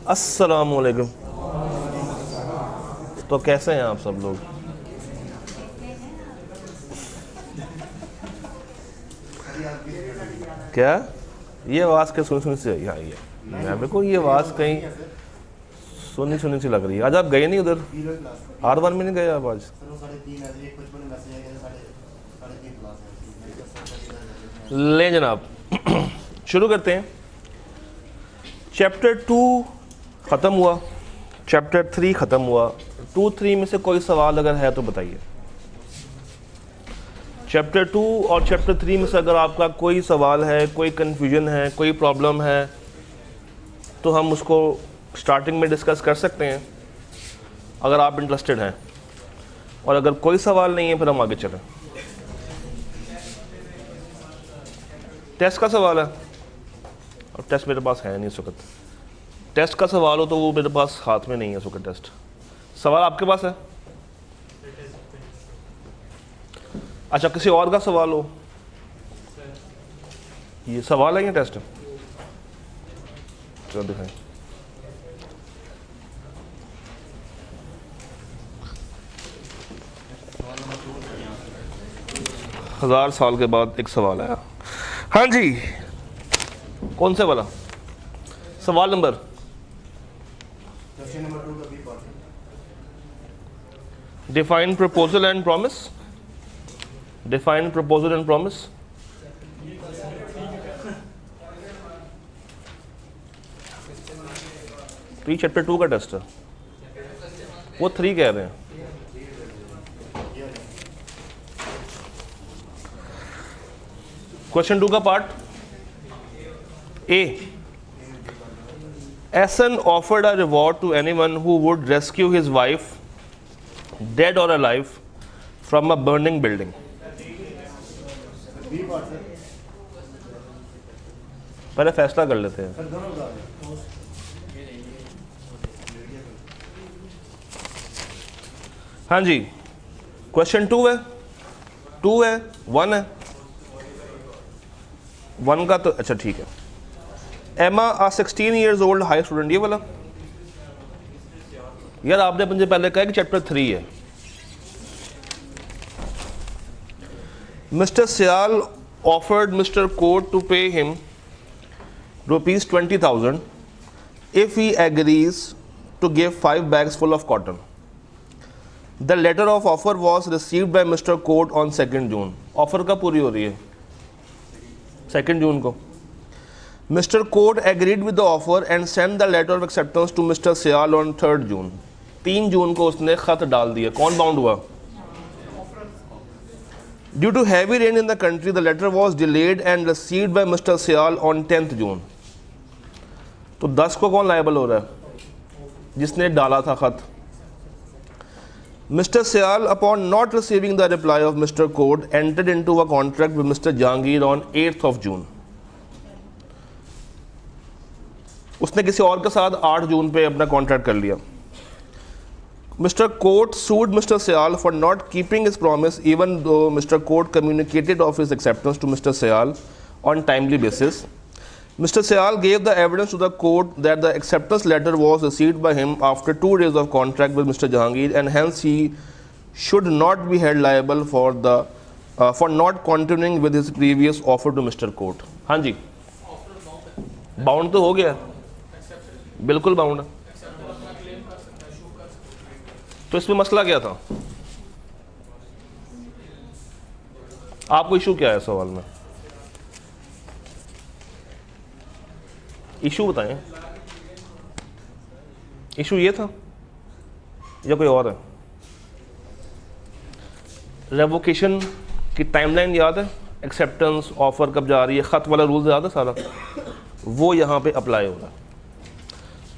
अस्सलामुअलैकुम। तो कैसे हैं आप सब लोग? क्या ये आवाज़ के सुनी सी आई? हाँ ये मैं मेरे को ये आवाज़ कहीं सुनी सी लग रही है। आज आप गए नहीं उधर? R1 में नहीं गए आप आज? ले जनाब शुरू करते हैं। चैप्टर 2 ख़त्म हुआ, चैप्टर 3 ख़त्म हुआ। 2-3 में से कोई सवाल अगर है तो बताइए। चैप्टर 2 और चैप्टर 3 में से अगर आपका कोई सवाल है, कोई कन्फ्यूजन है, कोई प्रॉब्लम है तो हम उसको स्टार्टिंग में डिस्कस कर सकते हैं अगर आप इंटरेस्टेड हैं, और अगर कोई सवाल नहीं है फिर हम आगे चलें। टेस्ट का सवाल है, और टेस्ट मेरे पास है नहीं इस वक्त। टेस्ट का सवाल हो तो वो मेरे पास हाथ में नहीं है इस वक्त। टेस्ट सवाल आपके पास है? अच्छा, किसी और का सवाल हो? ये सवाल है या टेस्ट? चलो दिखाएं। हजार साल के बाद एक सवाल आया। हाँ जी, कौन से वाला सवाल? Number define proposal and promise. Define proposal and promise. Pre chapter 2 का टेस्ट है, वो 3 कह रहे हैं। क्वेश्चन 2 का पार्ट ए। एसन offered a reward to anyone who would rescue his wife dead और alive from a burning building. पहले फैसला कर लेते हैं। हाँ जी, क्वेश्चन 2 है, 2 है, 1 है। 1 का तो अच्छा ठीक है। एमा आ 16 years old हाई स्टूडेंट, ये वाला यार आपने मुझे पहले कहा कि चैप्टर 3 है। Mister Sial offered Mister Kot to pay him ₹20,000 if he agrees to give 5 bags full of cotton. The letter of offer was received by Mr. Court on 2nd June. Offer कब पूरी हो रही है? 2 जून को। Mr. Court agreed with the offer and sent the letter of acceptance to Mr. Sial on 3rd June. 3 जून को उसने खत डाल दिया। कौन बाउंड हुआ? Due to heavy rain in the country, the letter was delayed and received by Mr. Sial on 10th June. तो 10 को कौन लायबल हो रहा है? जिसने डाला था खत। Mr. Sial, upon not receiving the reply of Mr. Court, entered into a contract with Mr. Jahangir on 8th of June. उसने किसी और के साथ 8 जून पे अपना कॉन्ट्रैक्ट कर लिया। Mr. Court sued Mr. Sial for not keeping his promise, even though Mr. Court communicated of his acceptance to Mr. Sial on timely basis. Mr. Sial gave the evidence to the court that the acceptance letter was received by him after 2 days of contract with Mr. Jahangir, and hence he should not be held liable for not continuing with his previous offer to Mr. Court. हाँ जी, bound तो हो गया, बिल्कुल bound है। तो इसमें मसला क्या था? आपको इशू क्या है सवाल में? इशू बताएं। इशू ये था या कोई और है? रेवोकेशन की टाइमलाइन याद है? एक्सेप्टेंस, ऑफर कब जा रही है, ख़त वाला रूल याद है सारा? वो यहाँ पे अप्लाई हो रहा है।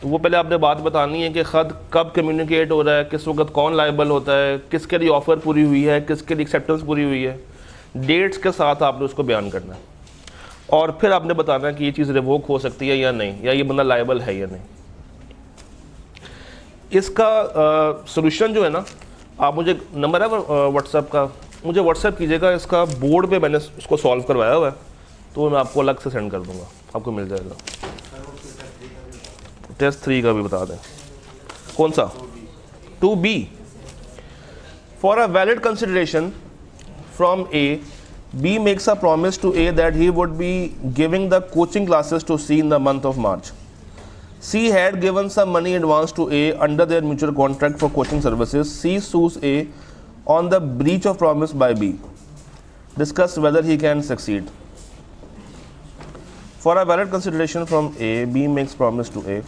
तो वो पहले आपने बात बतानी है कि ख़त कब कम्युनिकेट हो रहा है, किस वक्त कौन लायबल होता है, किसके लिए ऑफ़र पूरी हुई है, किसके लिए एक्सेप्टेंस पूरी हुई है। डेट्स के साथ आपने उसको बयान करना है, और फिर आपने बताना है कि ये चीज़ रिवोक हो सकती है या नहीं, या ये बंदा लायबल है या नहीं। इसका सॉल्यूशन जो है ना, आप मुझे नंबर है व्हाट्सएप का, मुझे व्हाट्सएप कीजिएगा। इसका बोर्ड पे मैंने उसको सॉल्व करवाया हुआ है, तो मैं आपको अलग से सेंड कर दूंगा, आपको मिल जाएगा। टेस्ट 3 का भी बता दें, कौन सा? 2B. For a valid consideration from A, B makes a promise to A that he would be giving the coaching classes to C in the month of March. C had given some money advance to A under their mutual contract for coaching services. C sues A on the breach of promise by B. Discuss whether he can succeed. For a valid consideration from A, B makes promise to A.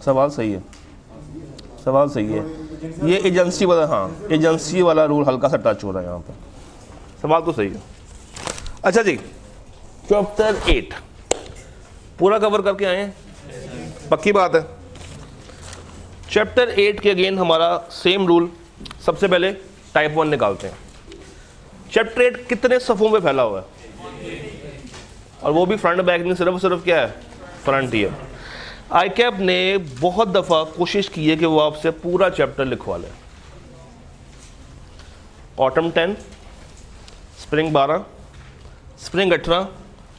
सवाल सही है, सवाल सही है। ये agency वाला, हाँ agency वाला रूल हल्का सा टच हो रहा है यहाँ पे। सवाल तो सही है। अच्छा जी, चैप्टर 8 पूरा कवर करके आए हैं, पक्की बात है। चैप्टर 8 के अगेन हमारा सेम रूल। सबसे पहले टाइप 1 निकालते हैं। चैप्टर 8 कितने सफ़ों में फैला हुआ है, और वो भी फ्रंट बैक नहीं, सिर्फ क्या है, फ्रंट ही है। ICAP ने बहुत दफ़ा कोशिश की है कि वो आपसे पूरा चैप्टर लिखवा ले। ऑटम 10, स्प्रिंग 12, स्प्रिंग 18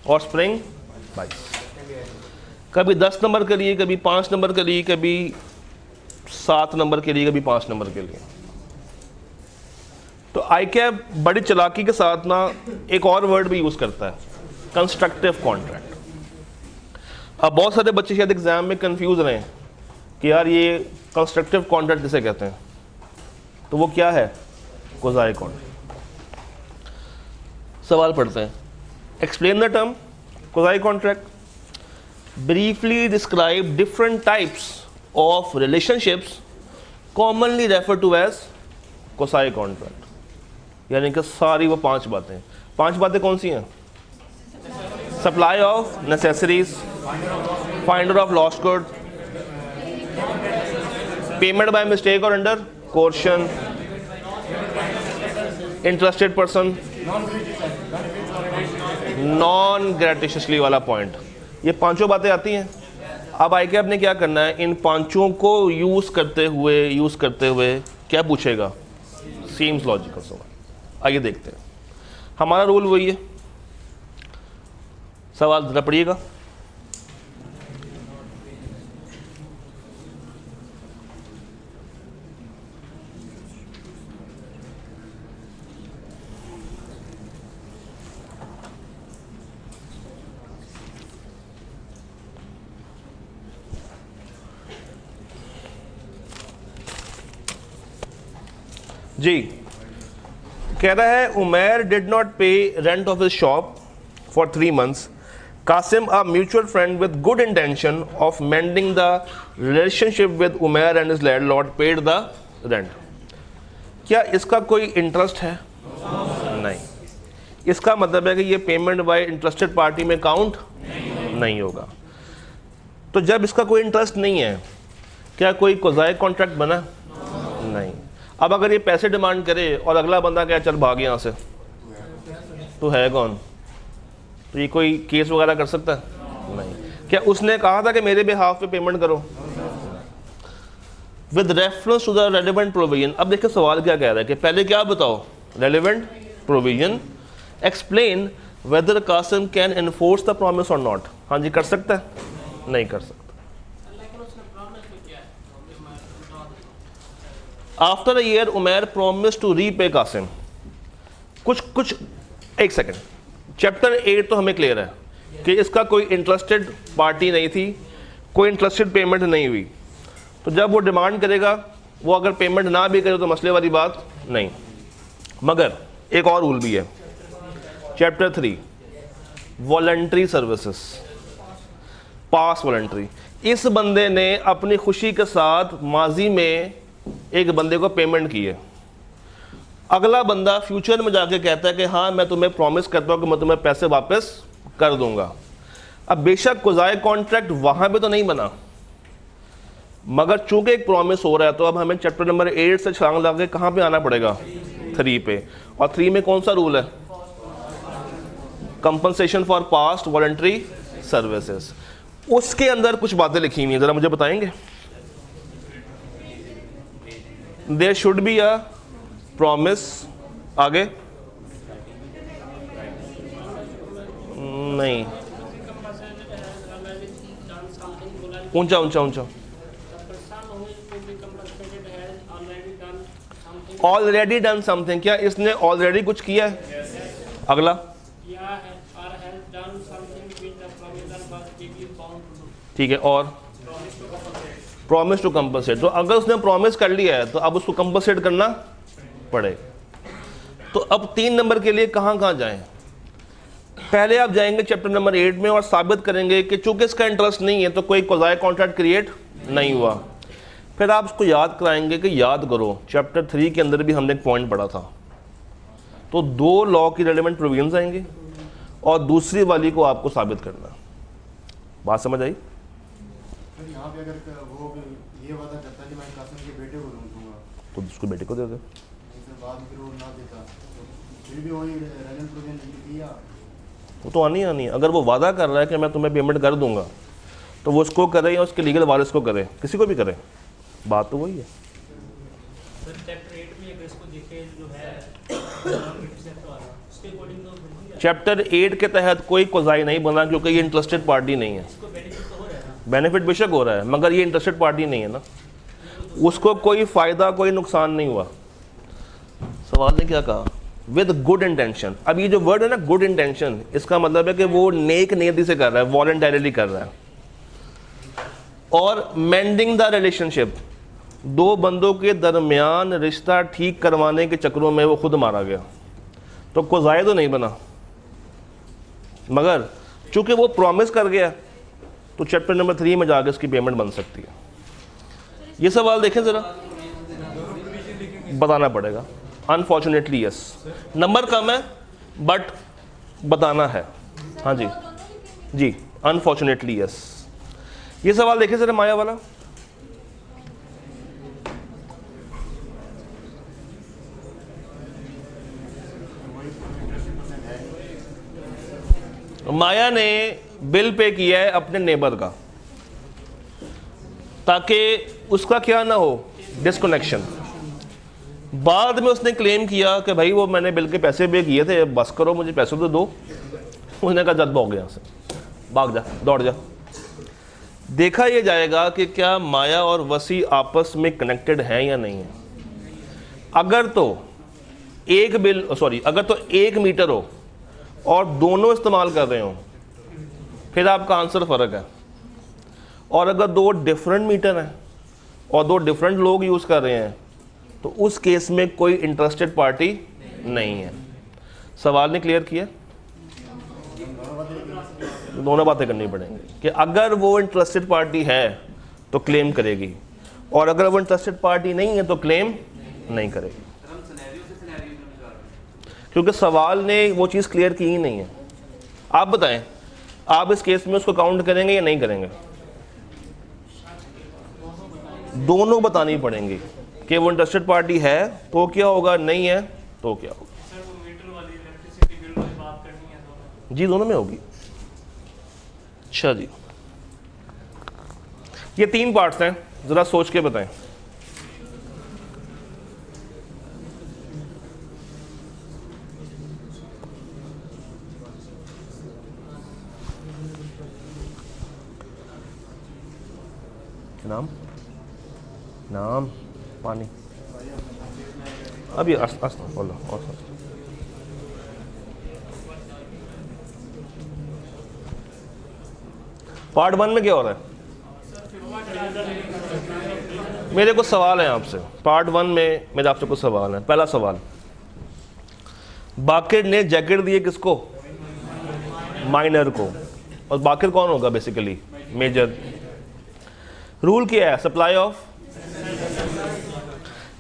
और स्प्रिंग 22। कभी 10 नंबर के लिए, कभी 5 नंबर के लिए, कभी 7 नंबर के लिए, कभी 5 नंबर के लिए। तो ICAP बड़ी चालाकी के साथ ना एक और वर्ड भी यूज़ करता है, कंस्ट्रक्टिव कॉन्ट्रैक्ट। अब बहुत सारे बच्चे शायद एग्जाम में कंफ्यूज रहे हैं कि यार ये कंस्ट्रक्टिव कॉन्ट्रैक्ट किसे कहते हैं, तो वो क्या है? Quasi contract. सवाल पढ़ते हैं। Explain the term quasi contract. Briefly describe different types of relationships commonly refer to as quasi contract. यानी कि सारी वो 5 बातें। 5 बातें कौन सी हैं? Supply of necessaries, finder of lost good, payment by mistake और under coercion, interested person, non gratuitously वाला पॉइंट। ये 5 बातें आती हैं। अब ICAP ने क्या करना है, इन 5 को यूज़ करते हुए क्या पूछेगा? सीम्स लॉजिकल सवाल। आइए देखते हैं। हमारा रूल वही है। सवाल जरा पढ़िएगा। जी, कह रहा है उमैर डिड नॉट पे rent of his shop for 3 months. Qasim, a mutual friend with good intention of mending the relationship with Umair and his landlord, paid the rent. क्या इसका कोई इंटरेस्ट है? नहीं। इसका मतलब है कि ये पेमेंट बाय इंटरेस्टेड पार्टी में काउंट नहीं होगा। तो जब इसका कोई इंटरेस्ट नहीं है, क्या कोई क्वाज़ी कॉन्ट्रैक्ट बना? नहीं। अब अगर ये पैसे डिमांड करे और अगला बंदा क्या, चल भाग यहाँ से, तो है कौन? तो ये कोई केस वगैरह कर सकता है? नहीं। क्या उसने कहा था कि मेरे बिहाफ पे पेमेंट करो? With reference to the relevant provision. अब देखिए सवाल क्या कह रहा है कि पहले क्या बताओ? Relevant provision. Explain whether Kasim can enforce the promise और नॉट। हाँ जी, कर सकता है? नहीं कर सकता। After a year Umair promise to repay Kasim. कुछ एक सेकेंड, चैप्टर 8 तो हमें क्लियर है कि इसका कोई इंटरेस्टेड पार्टी नहीं थी, कोई इंटरेस्टेड पेमेंट नहीं हुई। तो जब वो डिमांड करेगा, वो अगर पेमेंट ना भी करे तो मसले वाली बात नहीं। मगर एक और रूल भी है, चैप्टर 3 वॉलंटरी सर्विसेज, पास वॉलंटरी। इस बंदे ने अपनी खुशी के साथ माजी में एक बंदे को पेमेंट की है, अगला बंदा फ्यूचर में जाके कहता है कि हाँ मैं तुम्हें प्रॉमिस करता हूँ कि मैं तुम्हें पैसे वापस कर दूंगा। अब बेशक क्वाज़ी कॉन्ट्रैक्ट वहाँ पे तो नहीं बना, मगर चूंकि एक प्रॉमिस हो रहा है, तो अब हमें चैप्टर नंबर 8 से छलांग लगा के कहाँ पे आना पड़ेगा? 3 पे। और 3 में कौन सा रूल है? Compensation for past voluntary services. उसके अंदर कुछ बातें लिखी हुई हैं, ज़रा मुझे बताएंगे? There should be a promise, आगे नहीं, ऊंचा ऊंचा ऊंचा, ऑलरेडी डन समथिंग, क्या इसने ऑलरेडी कुछ किया है? अगला, ठीक है, और प्रॉमिस टू कंपनसेट, तो अगर उसने प्रॉमिस कर लिया है तो अब उसको कंपनसेट करना पड़ेगा। तो अब 3 नंबर के लिए कहाँ कहाँ जाएं? पहले आप जाएंगे चैप्टर नंबर 8 में और साबित करेंगे कि चूंकि इसका इंटरेस्ट नहीं है तो कोई क्वाज़ी कॉन्ट्रैक्ट क्रिएट नहीं हुआ। फिर आप उसको याद कराएंगे कि याद करो चैप्टर 3 के अंदर भी हमने एक पॉइंट पढ़ा था, तो 2 लॉ की रेलेवेंट प्रोविजंस आएंगे और दूसरी वाली को आपको साबित करना। बात समझ आई? यहाँ पे अगर वो ये वादा करता है कि मैं कासिम के बेटे को दूंगा तो उसको बेटे को दे दे, बाद में फिर वो ना देता तो फिर भी वही रेलेवेंट प्रोविजन दिया, वो तो आनी आनी है। अगर वो वादा कर रहा है कि मैं तुम्हें पेमेंट कर दूंगा तो वो उसको करे या उसके लीगल वारिस को करे, किसी को भी करे, बात तो वही है। चैप्टर 8 के तहत कोई क्वाज़ी नहीं बना क्योंकि ये इंटरेस्टेड पार्टी नहीं है। बेनिफिट बेशक हो रहा है मगर ये इंटरेस्टेड पार्टी नहीं है ना, उसको कोई फ़ायदा कोई नुकसान नहीं हुआ। सवाल ने क्या कहा? With good intention. अब ये जो वर्ड है ना गुड इंटेंशन, इसका मतलब है कि वो नेक नियति से कर रहा है, वॉलंटरीली कर रहा है। और मेंडिंग द रिलेशनशिप, 2 बंदों के दरमियान रिश्ता ठीक करवाने के चक्रों में वो खुद मारा गया, तो क्वाज़ी तो नहीं बना, मगर चूंकि वो प्रॉमिस कर गया तो चैप्टर नंबर 3 में जाकर इसकी पेमेंट बन सकती है। ये सवाल देखें ज़रा, बताना पड़ेगा। अनफॉर्चुनेटली यस, नंबर कम है बट बताना है। हाँ जी जी, अनफॉर्चुनेटली यस। ये सवाल देखें ज़रा माया वाला, माया ने बिल पे किया है अपने नेबर का ताकि उसका क्या ना हो, डिस्कनेक्शन। बाद में उसने क्लेम किया कि भाई वो मैंने बिल के पैसे पे किए थे, बस करो मुझे पैसे तो दो। उसने कहा जद भाग यहाँ से, भाग जा, दौड़ जा। देखा यह जाएगा कि क्या माया और वसी आपस में कनेक्टेड हैं या नहीं है। अगर तो अगर तो 1 मीटर हो और दोनों इस्तेमाल कर रहे हो फिर आपका आंसर फ़र्क है। और अगर 2 डिफरेंट मीटर हैं और 2 डिफरेंट लोग यूज़ कर रहे हैं तो उस केस में कोई इंटरेस्टेड पार्टी नहीं है। सवाल ने क्लियर किया? दोनों बातें करनी पड़ेंगी कि अगर वो इंटरेस्टेड पार्टी है तो क्लेम करेगी और अगर वो इंटरेस्टेड पार्टी नहीं है तो क्लेम नहीं करेगी, क्योंकि सवाल ने वो चीज़ क्लियर की ही नहीं है। आप बताएं, आप इस केस में उसको काउंट करेंगे या नहीं करेंगे? दोनों बतानी पड़ेंगी कि वो इंटरेस्टेड पार्टी है तो क्या होगा, नहीं है तो क्या होगा। जी दोनों में होगी। अच्छा जी, ये 3 पार्ट्स हैं, जरा सोच के बताएं। नाम पानी अभी बोलो। पार्ट 1 में क्या हो रहा है? मेरे कुछ सवाल हैं आपसे। पार्ट 1 में मेरे आपसे कुछ सवाल हैं। पहला सवाल, बाकिर ने जैकेट दिए किसको? माइनर को। और बाकिर कौन होगा? Basically major. रूल क्या है? सप्लाई ऑफ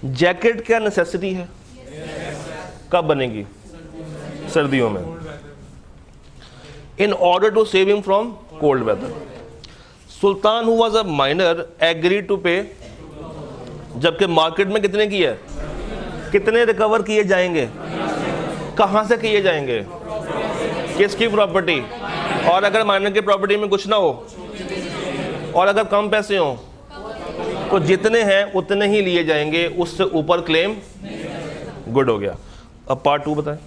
जैकेट क्या नेसेसिटी है? कब बनेगी? सर्दियों में। In order to save him from cold weather. Sultan who was a minor agree to pay, जबकि मार्केट में कितने की है? कितने रिकवर किए जाएंगे? कहां से किए जाएंगे? किसकी प्रॉपर्टी? और अगर माइनर की प्रॉपर्टी में कुछ ना हो और अगर कम पैसे हों तो जितने हैं उतने ही लिए जाएंगे, उससे ऊपर क्लेम गुड हो गया। अब पार्ट 2 बताएं।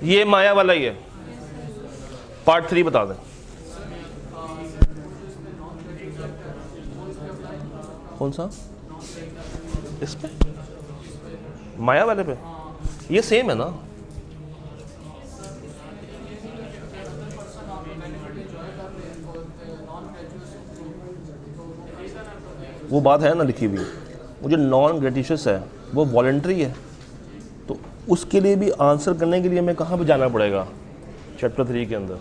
ये माया वाला ही है। पार्ट 3 बता दें। कौन सा? इस पे, माया वाले पे? ये सेम है ना। वो बात है ना लिखी हुई, वो जो नॉन ग्रेटिशियस है वो वॉलंटरी है, तो उसके लिए भी आंसर करने के लिए हमें कहाँ पे जाना पड़ेगा? चैप्टर 3 के अंदर।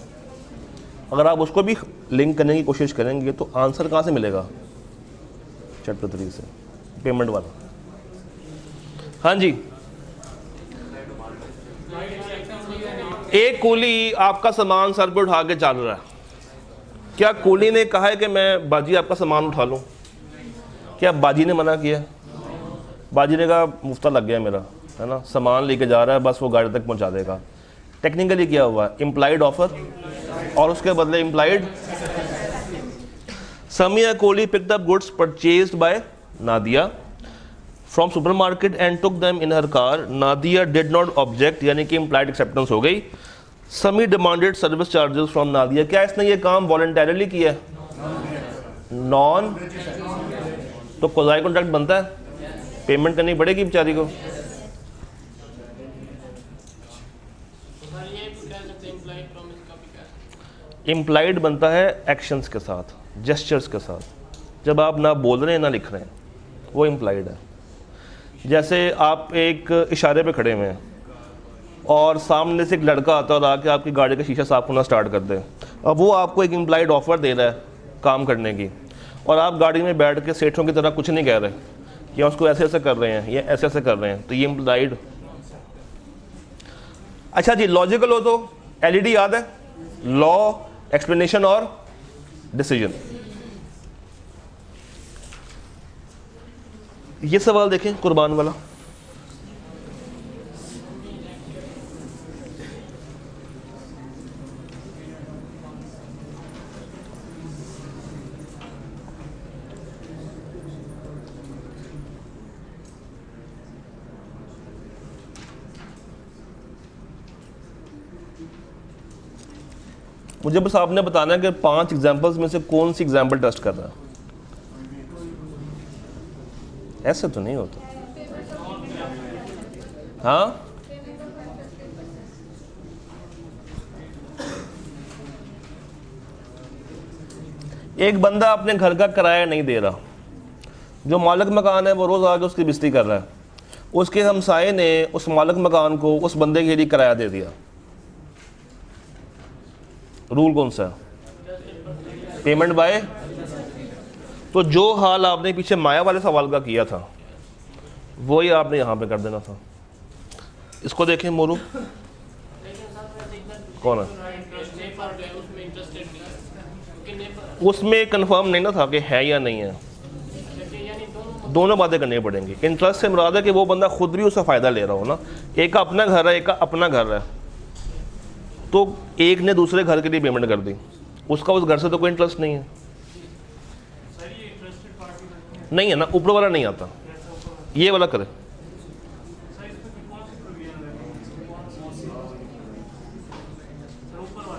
अगर आप उसको भी लिंक करने की कोशिश करेंगे तो आंसर कहाँ से मिलेगा? चैप्टर 3 से, पेमेंट वाला। हाँ जी, एक कूली आपका सामान सर पे उठा के चल रहा है, क्या कूली ने कहा है कि मैं बाजी आपका सामान उठा लूँ? क्या बाजी ने मना किया? बाजी ने कहा मुफ्ता लग गया मेरा, है ना, सामान लेके जा रहा है, बस वो गाड़ी तक पहुंचा देगा। टेक्निकली क्या हुआ? इम्प्लाइड ऑफर, और उसके बदले implied. Samia Kohli picked up goods purchased by Nadia from supermarket and took them in her car. Nadia did not object, यानी कि implied acceptance हो गई। Sami demanded service charges from Nadia। क्या इसने ये काम voluntarily किया? नॉन, तो कोजाई कॉन्ट्रैक्ट बनता है, पेमेंट करनी पड़ेगी बेचारी को। इम्प्लाइड बनता है एक्शंस के साथ, जेस्चर्स के साथ। जब आप ना बोल रहे हैं ना लिख रहे हैं, वो इम्प्लाइड है। जैसे आप एक इशारे पे खड़े हुए हैं और सामने से एक लड़का आता है और आके आपकी गाड़ी का शीशा साफ होना स्टार्ट कर दे, अब वो आपको एक इम्प्लाइड ऑफर दे रहा है काम करने की, और आप गाड़ी में बैठ के सेठों की तरह कुछ नहीं कह रहे, या उसको ऐसे ऐसे कर रहे हैं या ऐसे ऐसे कर रहे हैं, तो ये इम्प्लाइड। अच्छा जी, लॉजिकल हो तो एलईडी याद है, लॉ, एक्सप्लेनेशन और डिसीजन। ये सवाल देखें कुर्बान वाला। मुझे बस आपने बताना है कि 5 एग्जाम्पल्स में से कौन सी एग्जाम्पल टेस्ट कर रहा है। ऐसे तो नहीं होता। हाँ, एक बंदा अपने घर का किराया नहीं दे रहा, जो मालिक मकान है वो रोज आके उसकी बिस्ती कर रहा है, उसके हमसाये ने उस मालिक मकान को उस बंदे के लिए किराया दे दिया। रूल कौन सा है? Payment by. तो जो हाल आपने पीछे माया वाले सवाल का किया था वही आपने यहाँ पे कर देना था। इसको देखें मोरू, कौन है उसमें कंफर्म नहीं ना था कि है या नहीं है, दोनों बातें करनी पड़ेंगी। इंटरेस्ट से मुराद है कि वो बंदा खुद भी उसका फ़ायदा ले रहा हो ना। एक का अपना घर है, एक का अपना घर है, तो एक ने दूसरे घर के लिए पेमेंट कर दी, उसका उस घर से तो कोई इंटरेस्ट नहीं है। नहीं है ना, ऊपर वाला नहीं आता, ये वाला करे।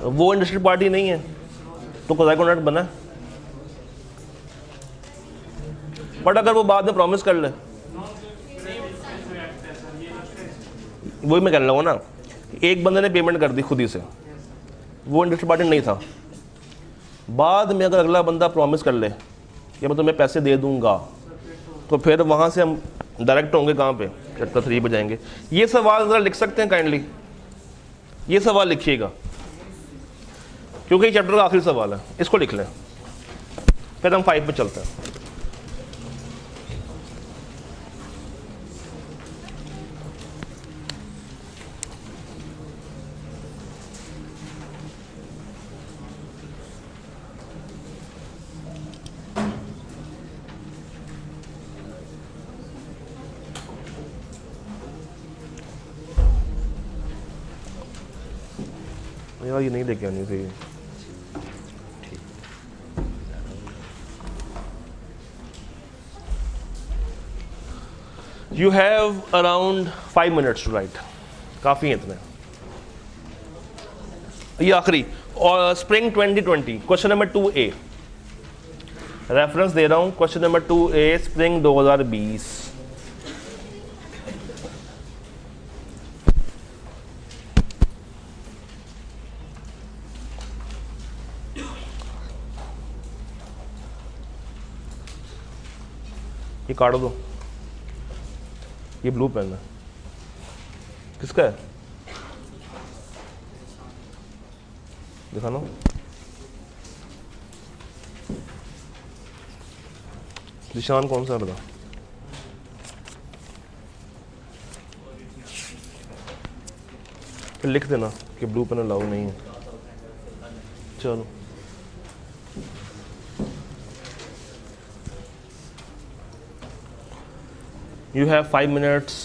वो इंटरेस्टेड पार्टी नहीं है तो कोई कॉन्ट्रैक्ट बना है। बट अगर वो बाद में प्रॉमिस कर ले, वही मैं कह रहा हूँ ना, एक बंदे ने पेमेंट कर दी खुद ही से, वो इंटरेस्टेड पार्टी नहीं था, बाद में अगर अगला बंदा प्रॉमिस कर ले कि मैं तुम्हें पैसे दे दूंगा, तो फिर वहाँ से हम डायरेक्ट होंगे कहाँ पे? चैप्टर 3 पे जाएंगे। ये सवाल ज़रा लिख सकते हैं काइंडली, ये सवाल लिखिएगा क्योंकि चैप्टर का आखिरी सवाल है, इसको लिख लें, फिर हम 5 पे चलते हैं। यार ये नहीं लेके आनी चाहिए। You have around 5 minutes to write. काफ़ी हैं इतने. ये आखिरी और spring 2020 question number 2A reference दे रहा हूँ. Question number 2A spring 2020. ये काट दो. ये ब्लू पेन है. किसका है? दिखाना. निशान कौन सा लगा? फिर लिख देना कि ब्लू पेन अलाउ नहीं है. चलो you have 5 minutes.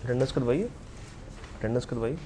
अटेंडेंस करवाइए. अटेंडेंस करवाइए.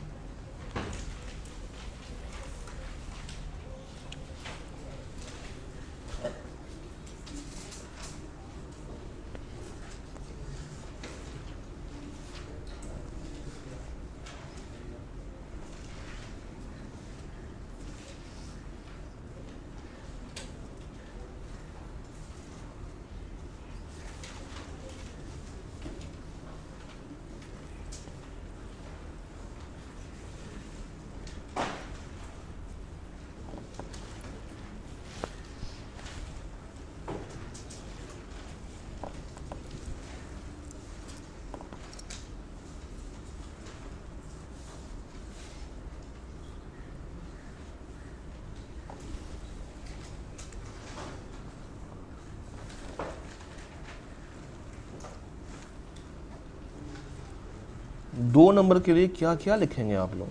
दो नंबर के लिए क्या क्या लिखेंगे आप लोग?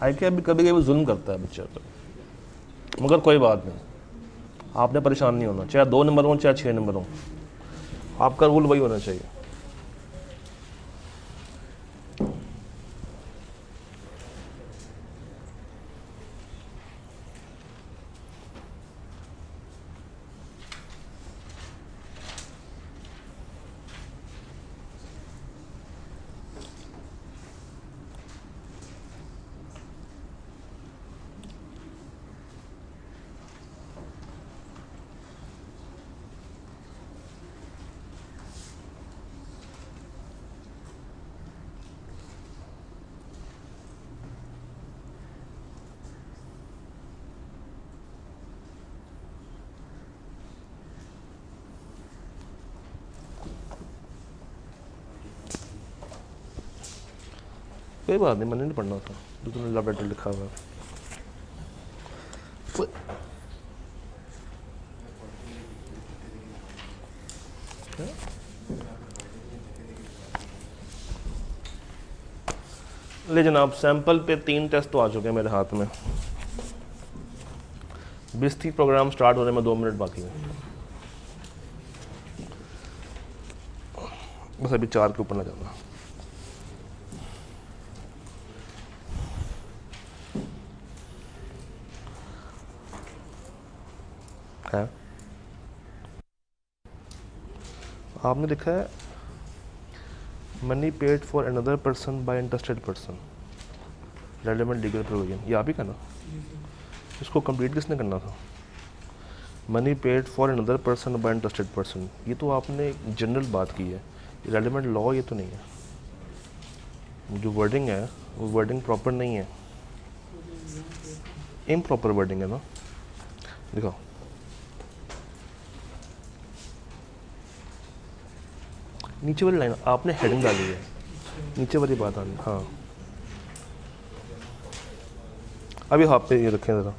आई क्या कभी कभी जुल्म करता है बच्चा पर, मगर कोई बात नहीं, आपने परेशान नहीं होना. चाहे 2 नंबर हो चाहे 6 नंबर हो, आपका रूल वही होना चाहिए. कोई बात नहीं, मैंने नहीं पढ़ना था जो तुमने लव लेटर लिखा हुआ है. ले जनाब, सैंपल पे 3 टेस्ट तो आ चुके हैं मेरे हाथ में. 20 प्रोग्राम स्टार्ट होने में 2 मिनट बाकी है. बस अभी 4 के ऊपर ना जाना. है आपने लिखा है money paid for another person by interested person, relevant legal provision. ये आप ही करना. इसको कंप्लीट किसने करना था? Money paid for another person by interested person, ये तो आपने जनरल बात की है. रेलेवेंट लॉ ये तो नहीं है. जो वर्डिंग है वो वर्डिंग प्रॉपर नहीं है, इम्प्रॉपर वर्डिंग है ना. दिखाओ. नीचे वाली लाइन आपने हेडिंग डाली है, नीचे वाली बात आनी. हाँ अभी हाथ पे ये रखें ज़रा.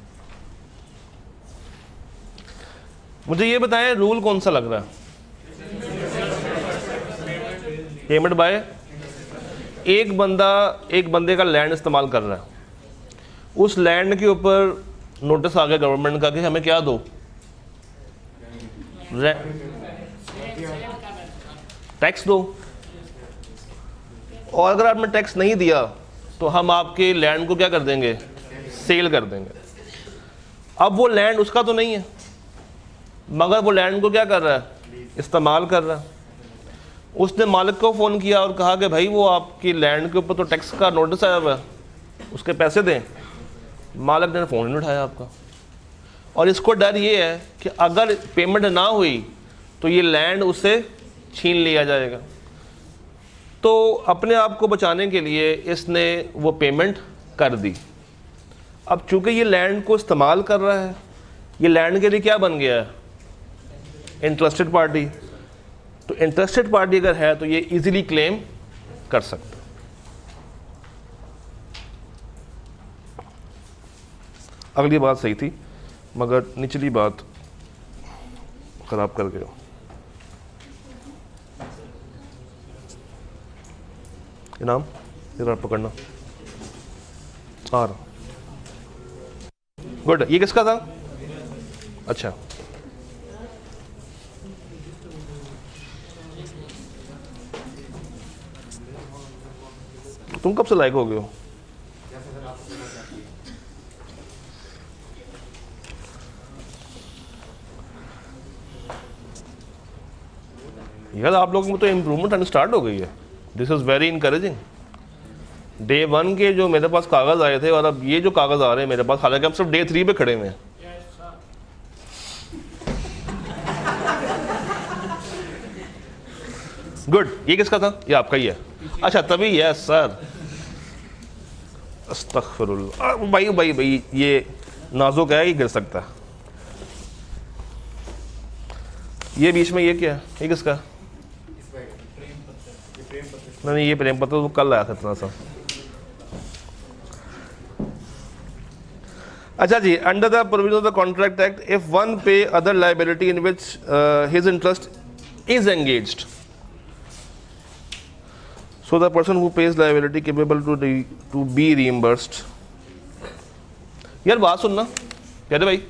मुझे ये बताएं रूल कौन सा लग रहा है? पेमेंट बाय, एक बंदे का लैंड इस्तेमाल कर रहा है, उस लैंड के ऊपर नोटिस आ गया गवर्नमेंट का कि हमें क्या दो, टैक्स दो, और अगर आपने टैक्स नहीं दिया तो हम आपके लैंड को क्या कर देंगे, सेल कर देंगे। अब वो लैंड उसका तो नहीं है, मगर वो लैंड को क्या कर रहा है, इस्तेमाल कर रहा है। उसने मालिक को फ़ोन किया और कहा कि भाई वो आपकी लैंड के ऊपर तो टैक्स का नोटिस आया हुआ है, उसके पैसे दें। मालिक ने फ़ोन नहीं उठाया आपका, और इसको डर ये है कि अगर पेमेंट ना हुई तो ये लैंड उससे छीन लिया जाएगा। तो अपने आप को बचाने के लिए इसने वो पेमेंट कर दी। अब चूंकि ये लैंड को इस्तेमाल कर रहा है, ये लैंड के लिए क्या बन गया है, इंटरेस्टेड पार्टी। तो इंटरेस्टेड पार्टी अगर है तो ये इजीली क्लेम कर सकता है। अगली बात सही थी मगर निचली बात खराब कर गए। इनाम इधर पकड़ना आ रहा। गुड, ये किसका था? अच्छा, तुम कब से लायक हो गए हो? यार आप लोगों में तो इम्प्रूवमेंट आनी स्टार्ट हो गई है। This is very encouraging. Day 1 के जो मेरे पास कागज़ आए थे और अब ये जो कागज़ आ रहे हैं मेरे पास, हालांकि हम सिर्फ डे 3 पे खड़े हुए हैं। गुड, ये किसका था? ये आपका ही है। अच्छा तभी, यस सर, अस्तगफिरुल्लाह। भाई भाई भाई ये नाजुक है, ये गिर सकता है। ये बीच में ये क्या है, ये किसका? नहीं ये प्रेम पत्र तो कल आया था इतना सा। अच्छा जी, under the provision of the contract act if one pay other liability in which his interest is engaged, so the person who pays liability capable to be reimbursed। यार बात सुनना कहते भाई,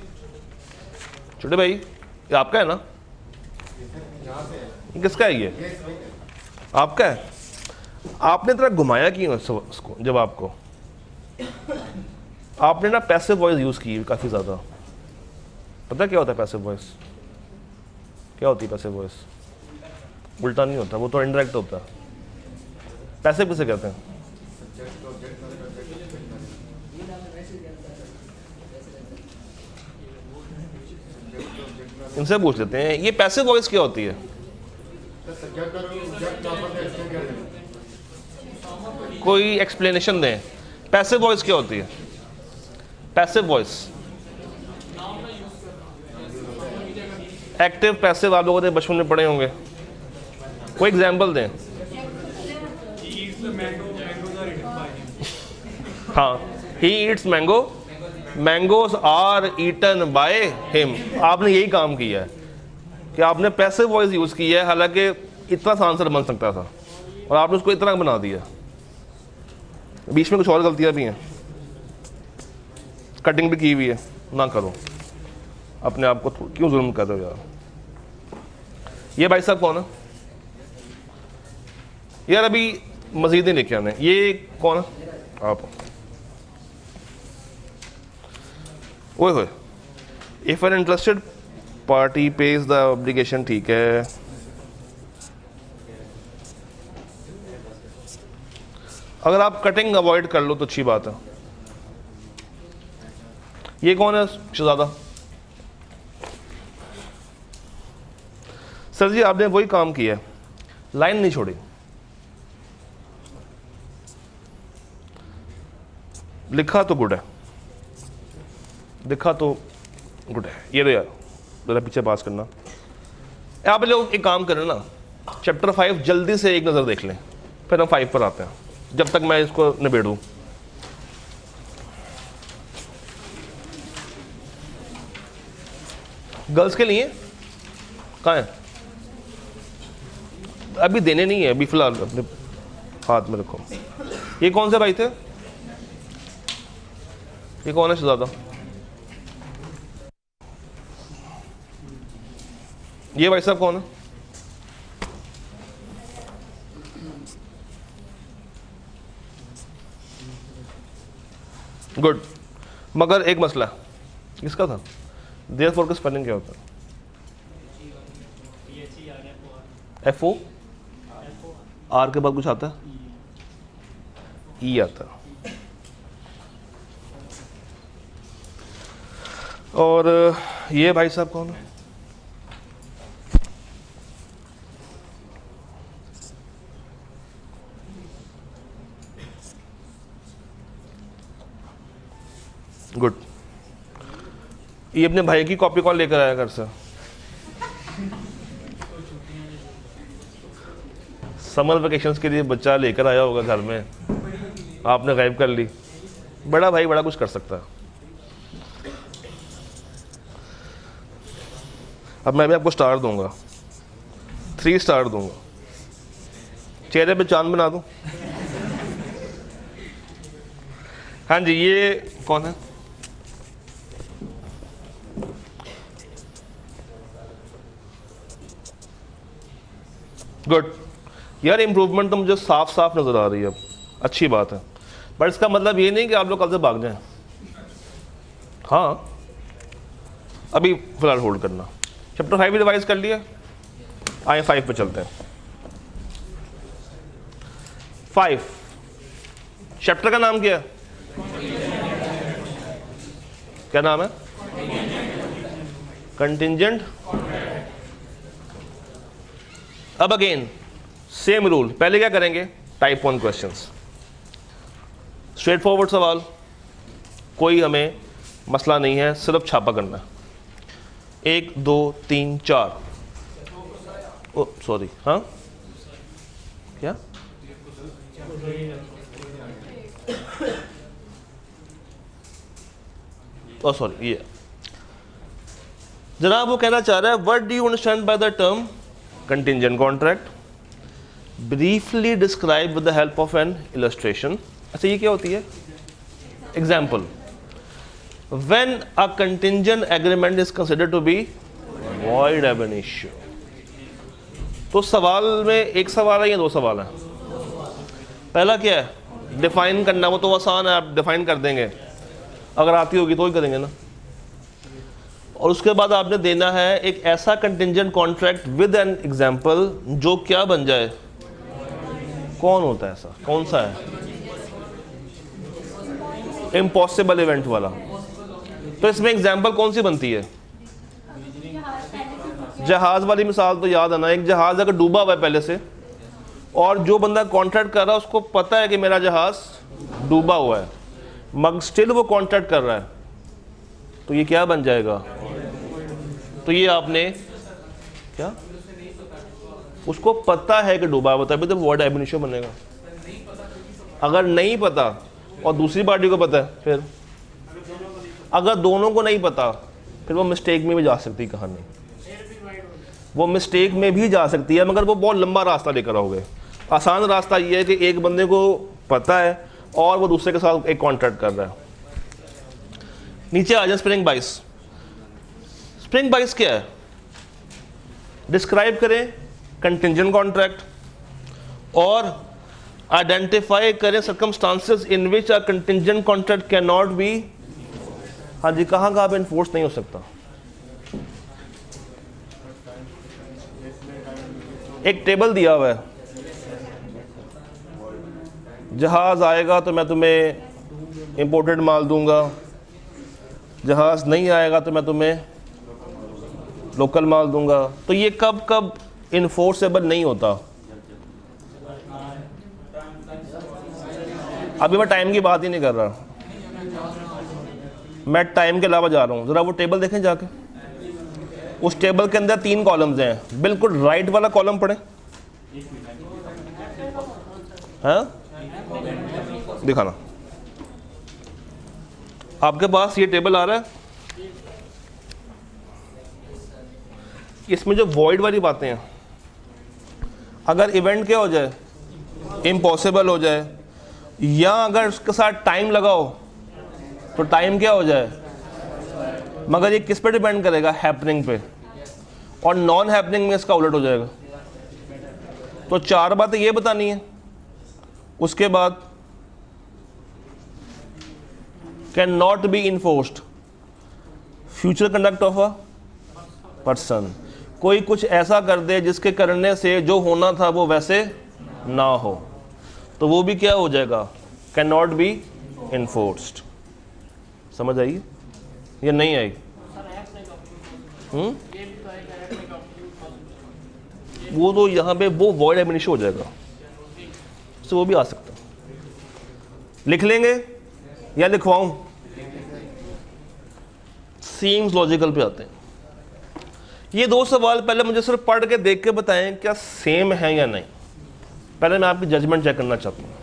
छोटे भाई, ये आपका है ना? ये किसका है? ये आपका है। आपने इतना घुमाया क्यों इसको? जब आपको आपने ना पैसिव वॉइस यूज़ की काफ़ी ज़्यादा। पता क्या होता है पैसिव वॉइस? क्या होती है पैसिव वॉइस? उल्टा नहीं होता, वो तो इनडायरेक्ट होता है। पैसे किसे कहते हैं? इनसे पूछ लेते हैं, ये पैसिव वॉइस क्या होती है? कोई एक्सप्लेनेशन दें, पैसिव वॉइस क्या होती है? पैसिव वॉइस, एक्टिव पैसिव आप लोगों ने बचपन में पढ़े होंगे, कोई एग्जाम्पल दें। हाँ, he eats mango, mangoes are eaten by him। आपने यही काम किया है कि आपने पैसिव वॉइस यूज़ की है, हालांकि इतना सा आंसर बन सकता था और आपने उसको इतना बना दिया। बीच में कुछ और गलतियां भी हैं, कटिंग भी की हुई है। ना करो, अपने आप को क्यों जुल्म कर रहे हो यार। ये भाई साहब कौन है यार? अभी मजीद नहीं लेके आने। ये कौन है? आप। ओए होए, if an interested party pays the obligation, ठीक है। अगर आप कटिंग अवॉइड कर लो तो अच्छी बात है। ये कौन है शहजादा? सर जी आपने वही काम किया है, लाइन नहीं छोड़ी। लिखा तो गुड है, लिखा तो गुड है। ये लो यार, ज़रा पीछे पास करना। आप लोग एक काम करें ना, चैप्टर 5 जल्दी से एक नज़र देख लें, फिर हम 5 पर आते हैं, जब तक मैं इसको निबेड़ूं। गर्ल्स के लिए कहाँ है? अभी देने नहीं है, अभी फिलहाल अपने हाथ में रखो। ये कौन से भाई थे? ये कौन है शहजादा? ये भाई साहब कौन है? गुड। मगर एक मसला किसका था? देयरफॉर का स्पेलिंग क्या होता है? FO आर के बाद कुछ आता है? ई आता है। और ये भाई साहब कौन है? गुड। ये अपने भाई की कॉपी कौन लेकर आया घर से? समर वेकेशंस के लिए बच्चा लेकर आया होगा घर में, आपने गायब कर ली। बड़ा भाई बड़ा कुछ कर सकता है। अब मैं भी आपको स्टार दूंगा, 3 स्टार दूंगा। चेहरे पे चांद बना दूं? हाँ जी, ये कौन है? गुड यार, इम्प्रूवमेंट तो मुझे साफ साफ नजर आ रही है, अच्छी बात है। बट इसका मतलब ये नहीं कि आप लोग कल से भाग जाएं। हाँ, अभी फिलहाल होल्ड करना। चैप्टर 5 रिवाइज कर लिया, आए 5 पे चलते हैं। 5 चैप्टर का नाम क्या है? क्या नाम है? कंटिंजेंट। अब अगेन सेम रूल, पहले क्या करेंगे? टाइप 1 क्वेश्चंस, स्ट्रेट फॉरवर्ड सवाल, कोई हमें मसला नहीं है, सिर्फ छापा करना है। 1 2 3 4। ओ सॉरी, हाँ क्या? ओ सॉरी, ये जनाब वो कहना चाह रहा है, what do you understand by the term contingent contract? Briefly describe with the help of an illustration. अच्छा, ये क्या होती है? Example, when a contingent agreement is considered to be void ab initio. तो सवाल में एक सवाल है या 2 सवाल है? पहला क्या है? डिफाइन करना। वो तो आसान है, आप डिफाइन कर देंगे, अगर आती होगी तो ही करेंगे ना। और उसके बाद आपने देना है एक ऐसा contingent contract with an example जो क्या बन जाए? कौन होता है ऐसा? कौन सा है? इम्पॉसिबल इवेंट वाला। तो इसमें एग्जाम्पल कौन सी बनती है? जहाज वाली मिसाल तो याद है ना। एक जहाज अगर डूबा हुआ है पहले से, और जो बंदा कॉन्ट्रैक्ट कर रहा है उसको पता है कि मेरा जहाज डूबा हुआ है, मगर स्टिल वो कॉन्ट्रैक्ट कर रहा है, तो ये क्या बन जाएगा? तो ये आपने क्या, उसको पता है कि डूबा हुआ, तभी तो वर्ड एब इनिशियो बनेगा। अगर नहीं पता और दूसरी पार्टी को पता है, फिर अगर दोनों को नहीं पता, फिर वो मिस्टेक में भी जा सकती है कहानी। वो मिस्टेक में भी जा सकती है, मगर वो बहुत लंबा रास्ता लेकर आओगे। आसान रास्ता ये है कि एक बंदे को पता है और वो दूसरे के साथ एक कॉन्ट्रैक्ट कर रहा है। नीचे आ जाए, स्प्रिंग बाइस। स्प्रिंग बाइस क्या है? डिस्क्राइब करें कंटिंजेंट कॉन्ट्रैक्ट और आइडेंटिफाई करें circumstances in which a contingent contract can not be. हाँ जी, कहाँ कहाँ पे इन्फोर्स नहीं हो सकता? एक टेबल दिया हुआ है, जहाज आएगा तो मैं तुम्हें इंपोर्टेड माल दूंगा, जहाज नहीं आएगा तो मैं तुम्हें लोकल माल दूंगा। तो ये कब कब इन्फोर्सेबल नहीं होता? अभी मैं टाइम की बात ही नहीं कर रहा, मैं टाइम के अलावा जा रहा हूँ। ज़रा वो टेबल देखें जाके, उस टेबल के अंदर 3 कॉलम्स हैं, बिल्कुल राइट वाला कॉलम पढ़ें। हाँ दिखाना, आपके पास ये टेबल आ रहा है, इसमें जो वॉइड वाली बातें हैं अगर इवेंट क्या हो जाए, इम्पॉसिबल हो जाए, या अगर उसके साथ टाइम लगाओ तो टाइम क्या हो जाए, मगर ये किस पे डिपेंड करेगा, हैपनिंग पे, और नॉन हैपनिंग में इसका उलट हो जाएगा। तो 4 बातें ये बतानी है। उसके बाद can not be enforced future conduct of a person, कोई कुछ ऐसा कर दे जिसके करने से जो होना था वो वैसे ना हो, तो वो भी क्या हो जाएगा, कैन नॉट बी इन्फोर्स्ड। समझ आई या नहीं आई? वो तो यहाँ पे वो वॉइड एमिनिशन हो जाएगा, तो वो भी आ सकता है। लिख लेंगे या लिखवाऊं? सीम्स लॉजिकल पे आते हैं। ये 2 सवाल पहले मुझे सिर्फ पढ़ के देख के बताएं क्या सेम है या नहीं। पहले मैं आपकी जजमेंट चेक करना चाहता हूं।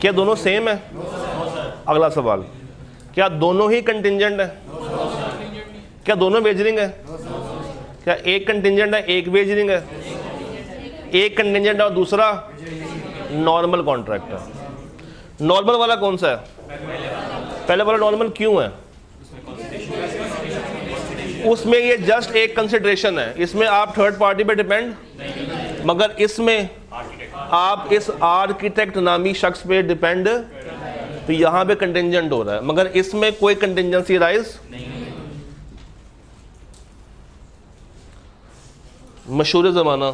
क्या दोनों सेम है? अगला सवाल, क्या दोनों ही कंटिंजेंट है? क्या दोनों वेजरिंग है? क्या एक कंटिंजेंट है एक वेजरिंग है? एक कंटिंजेंट और दूसरा नॉर्मल कॉन्ट्रैक्ट है। नॉर्मल वाला कौन सा है? पहले वाला नॉर्मल क्यों है? उसमें ये जस्ट एक कंसिडरेशन है, इसमें आप थर्ड पार्टी पे डिपेंड, मगर इसमें आप इस आर्किटेक्ट नामी शख्स पे डिपेंड, तो यहां पे कंटिंजेंट हो रहा है, मगर इसमें कोई कंटिंजेंसी राइज मशहूर ज़माना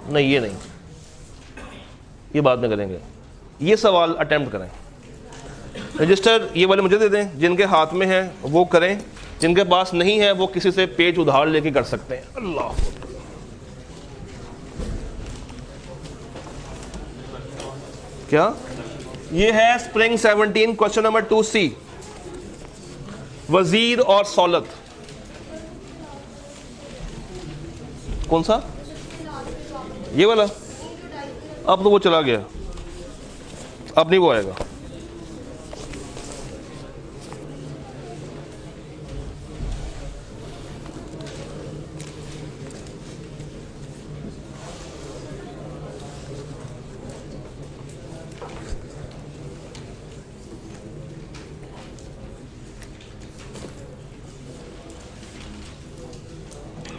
नहीं, ये नहीं, ये बाद में करेंगे। ये सवाल अटेम्प्ट करें। रजिस्टर ये वाले मुझे दे दें, जिनके हाथ में है वो करें, जिनके पास नहीं है वो किसी से पेज उधार लेके कर सकते हैं। अल्लाह, क्या ये है स्प्रिंग 17 क्वेश्चन नंबर 2C, वजीर और सौलत। कौन सा? ये वाला? अब तो वो चला गया, अब नहीं वो आएगा।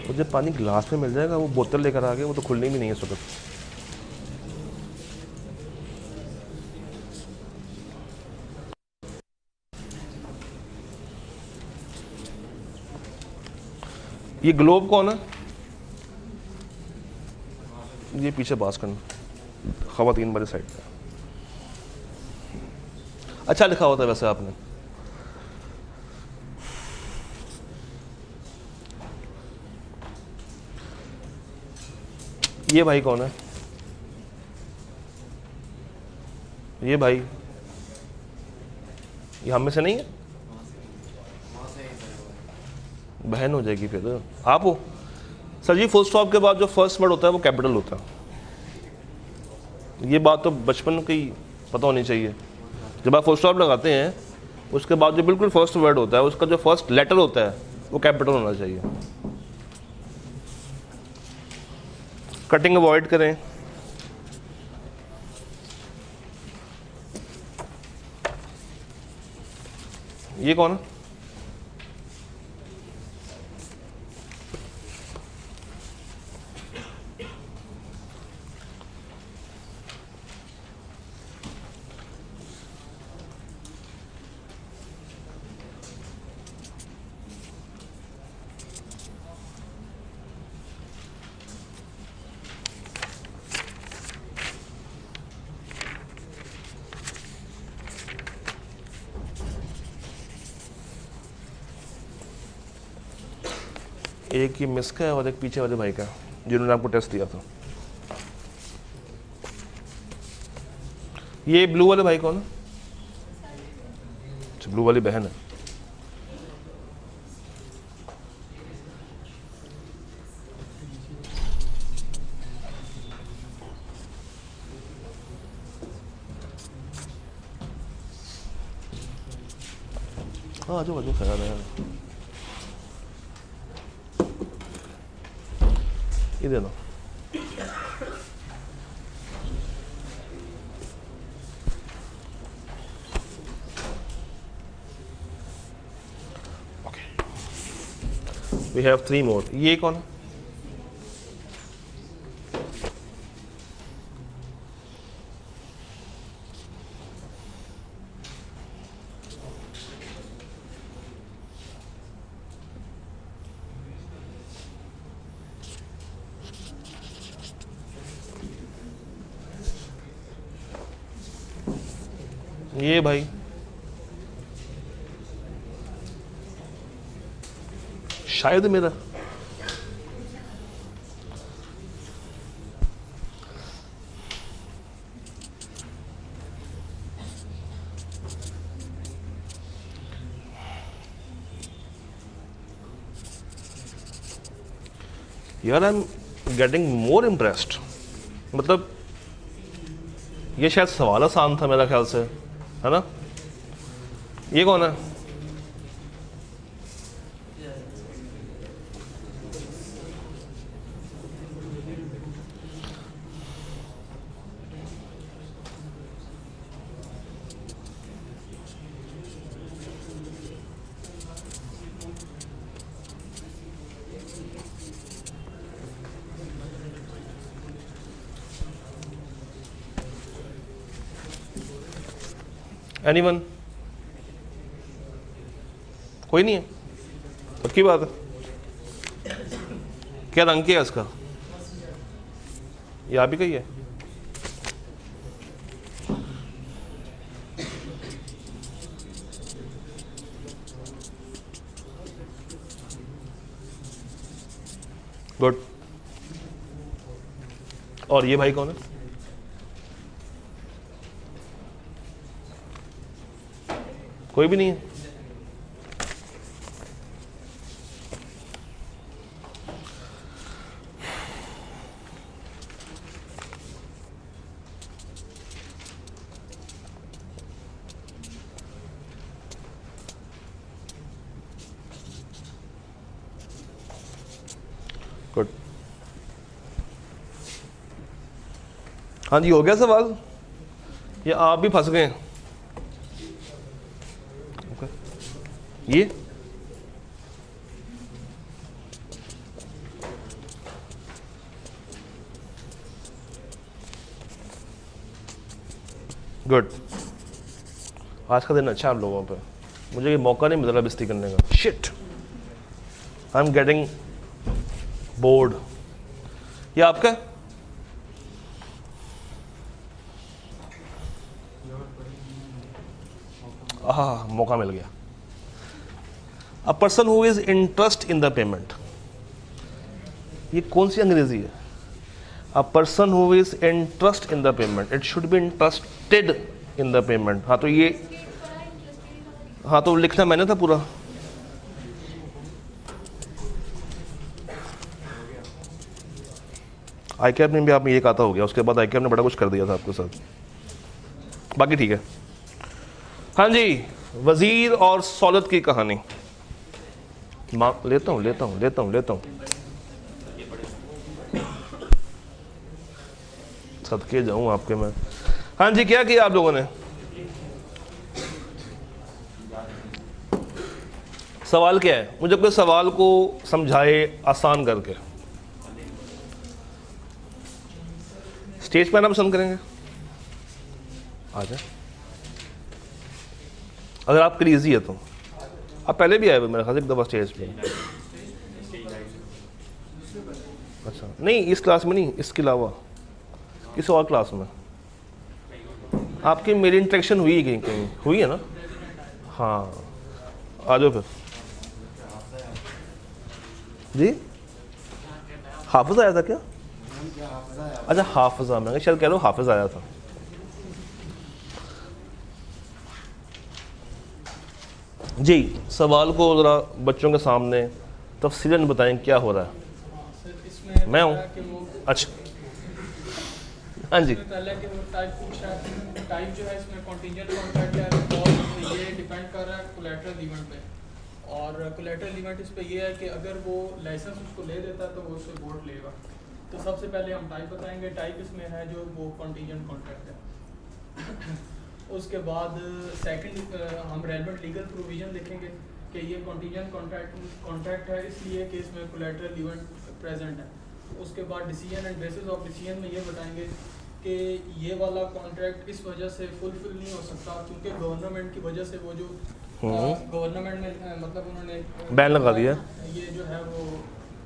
मुझे पानी गिलास में मिल जाएगा, वो बोतल लेकर आ गए, वो तो खुलनी भी नहीं है इस वक्त। ये ग्लोब कौन है? ये पीछे पास करना, खवातीन वाली साइड पे। अच्छा लिखा होता है वैसे आपने। ये भाई कौन है? ये भाई, ये हम में से नहीं है? बहन हो जाएगी फिर, आप हो। सर जी फुल स्टॉप के बाद जो फर्स्ट वर्ड होता है वो कैपिटल होता है। ये बात तो बचपन की पता होनी चाहिए। जब आप फुल स्टॉप लगाते हैं उसके बाद जो बिल्कुल फर्स्ट वर्ड होता है उसका जो फर्स्ट लेटर होता है वो कैपिटल होना चाहिए। कटिंग अवॉइड करें। ये कौन है? एक ये मिस का है और एक पीछे वाले भाई का, जिन्होंने आपको टेस्ट दिया था। ये ब्लू वाले भाई कौन है? अच्छा, ब्लू वाली बहन है। हाँ आ जाओ ख्याल है ये दे दो। We have 3 more. ये कौन है? ये भाई शायद मेरा यार I am getting more impressed. मतलब ये शायद सवाल आसान था मेरा ख्याल से, है ना? ये कौन है? एनीवन? कोई नहीं है? पक्की बात है? क्या रंग क्या है इसका? ये आप ही का ही है? गुड। और ये भाई कौन है? कोई भी नहीं है? गुड। हाँ जी, हो गया सवाल? या आप भी फंस गए हैं? ये गुड। आज का दिन अच्छा आप लोगों पे, मुझे ये मौका नहीं मिल रहा बेइज्जती करने का। Shit, I am getting bored. ये आपका? मौका मिल गया। A person who is interest in the payment. ये कौन सी अंग्रेजी है? A person who is interest in the payment, it should be interested in the payment. हाँ तो ये, हाँ तो लिखना मैंने था पूरा। आई कैप में भी आप ये कहा था, हो गया। उसके बाद आई कैप ने बड़ा कुछ कर दिया था आपके साथ, बाकी ठीक है। हाँ जी, वजीर और सौलत की कहानी। लेता हूँ सदके जाऊं आपके मैं। हाँ जी, क्या किया आप लोगों ने? सवाल क्या है? मुझे कोई सवाल को समझाए आसान करके। स्टेज पे आना पसंद करेंगे? आ जाए, अगर आपके लिए ईजी है तो। आप पहले भी आए हुए मेरे ख्याल से एक दफ़ा स्टेज पे। अच्छा, नहीं इस क्लास में नहीं, इसके अलावा किसी और क्लास में आपकी मेरी इंटरेक्शन हुई है कहीं हुई है ना? हाँ, आ जाओ फिर। जी, हाफिज आया था क्या? अच्छा, हाफिजा, मैं शायद कह लो हाफिज आया था। जी, सवाल को ज़रा बच्चों के सामने तफसीलन बताएं क्या हो रहा है। मैं हूँ? अच्छा, हाँ जी। टाइप जो है इसमें कॉन्टिजेंट कॉन्ट्रैक्ट है और ये डिपेंड कर रहा है कोलैटरल इवेंट पे, और कोलैटरल इवेंट इस पे ये है कि अगर वो लाइसेंस उसको ले देता है तो वो उससे बोट लेगा। तो सबसे पहले हम टाइप बताएंगे, टाइप इसमें है जो वो कॉन्टीजेंट कॉन्ट्रैक्ट है। उसके बाद सेकंड हम रेलेवेंट लीगल प्रोविजन लिखेंगे कि ये कॉन्टीजेंट कॉन्ट्रैक्ट है इसलिए कि इसमें कोलैटरल इवेंट प्रेजेंट है। उसके बाद decision and bases of decision में ये बताएंगे कि ये वाला कॉन्ट्रैक्ट इस वजह से फुलफिल नहीं हो सकता क्योंकि गवर्नमेंट की वजह से वो जो गवर्नमेंट में मतलब उन्होंने बैन लगा दिया, ये जो है वो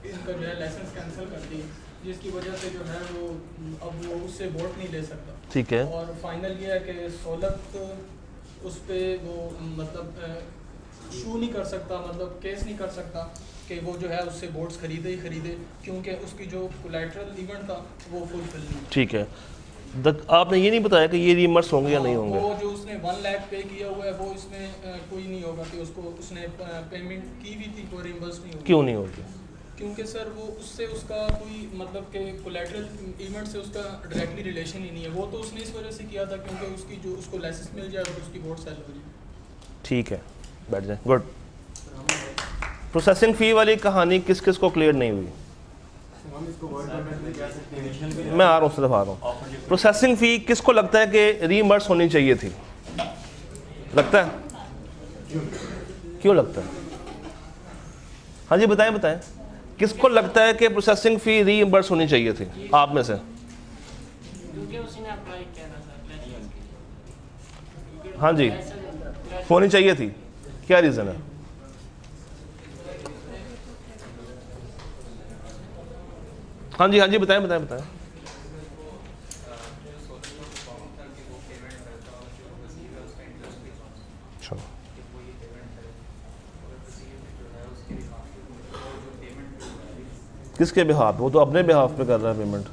इनका जो है लाइसेंस कैंसिल कर दी, जिसकी वजह से जो है वो अब वो उससे वोट नहीं ले सकता। ठीक है। और फाइनल ये है कि सहूलत उस पर वो मतलब शू नहीं कर सकता, मतलब केस नहीं कर सकता कि वो जो है उससे वोट्स खरीदे ही खरीदे क्योंकि उसकी जो कोलैटरल इवेंट था वो फुलफिल नहीं। ठीक है। आपने ये नहीं बताया कि ये रीइंबर्स होंगे या नहीं होंगे? वो जो उसने 1 लाख पे किया हुआ है वो इसमें कोई नहीं होगा कि उसको उसने पेमेंट की भी थी वो रीइंबर्स नहीं होगी। क्यों नहीं होगी? क्योंकि सर वो उससे उसका कोई मतलब कि कोलैटरल इवेंट से उसका डायरेक्टली रिलेशन ही नहीं है। वो तो उसने इस वजह से किया था क्योंकि उसकी जो उसको लाइसेंस मिल जाए तो उसकी वोट सेल हो जाए। ठीक है, बैठ जाए। गुड। प्रोसेसिंग फ़ी वाली कहानी किस किस को क्लियर नहीं हुई? हम इसको वर्ड परमिट में कह सकते हैं। मैं आ रहा हूँ, सिर्फ आ रहा हूँ। प्रोसेसिंग फ़ी किसको लगता है कि रीइंबर्स होनी चाहिए थी? लगता है? क्यों लगता है? हाँ जी बताएं बताएं, किसको लगता है कि प्रोसेसिंग फ़ी रीइंबर्स होनी चाहिए थी आप में से? क्योंकि उसने अप्लाई किया था सर। हाँ जी, होनी चाहिए थी। क्या रीज़न है? हाँ जी हाँ जी बताएं बताएं बताएं। अच्छा, किसके बिहाफ पे? वो तो अपने बिहाफ पे कर रहा है पेमेंट।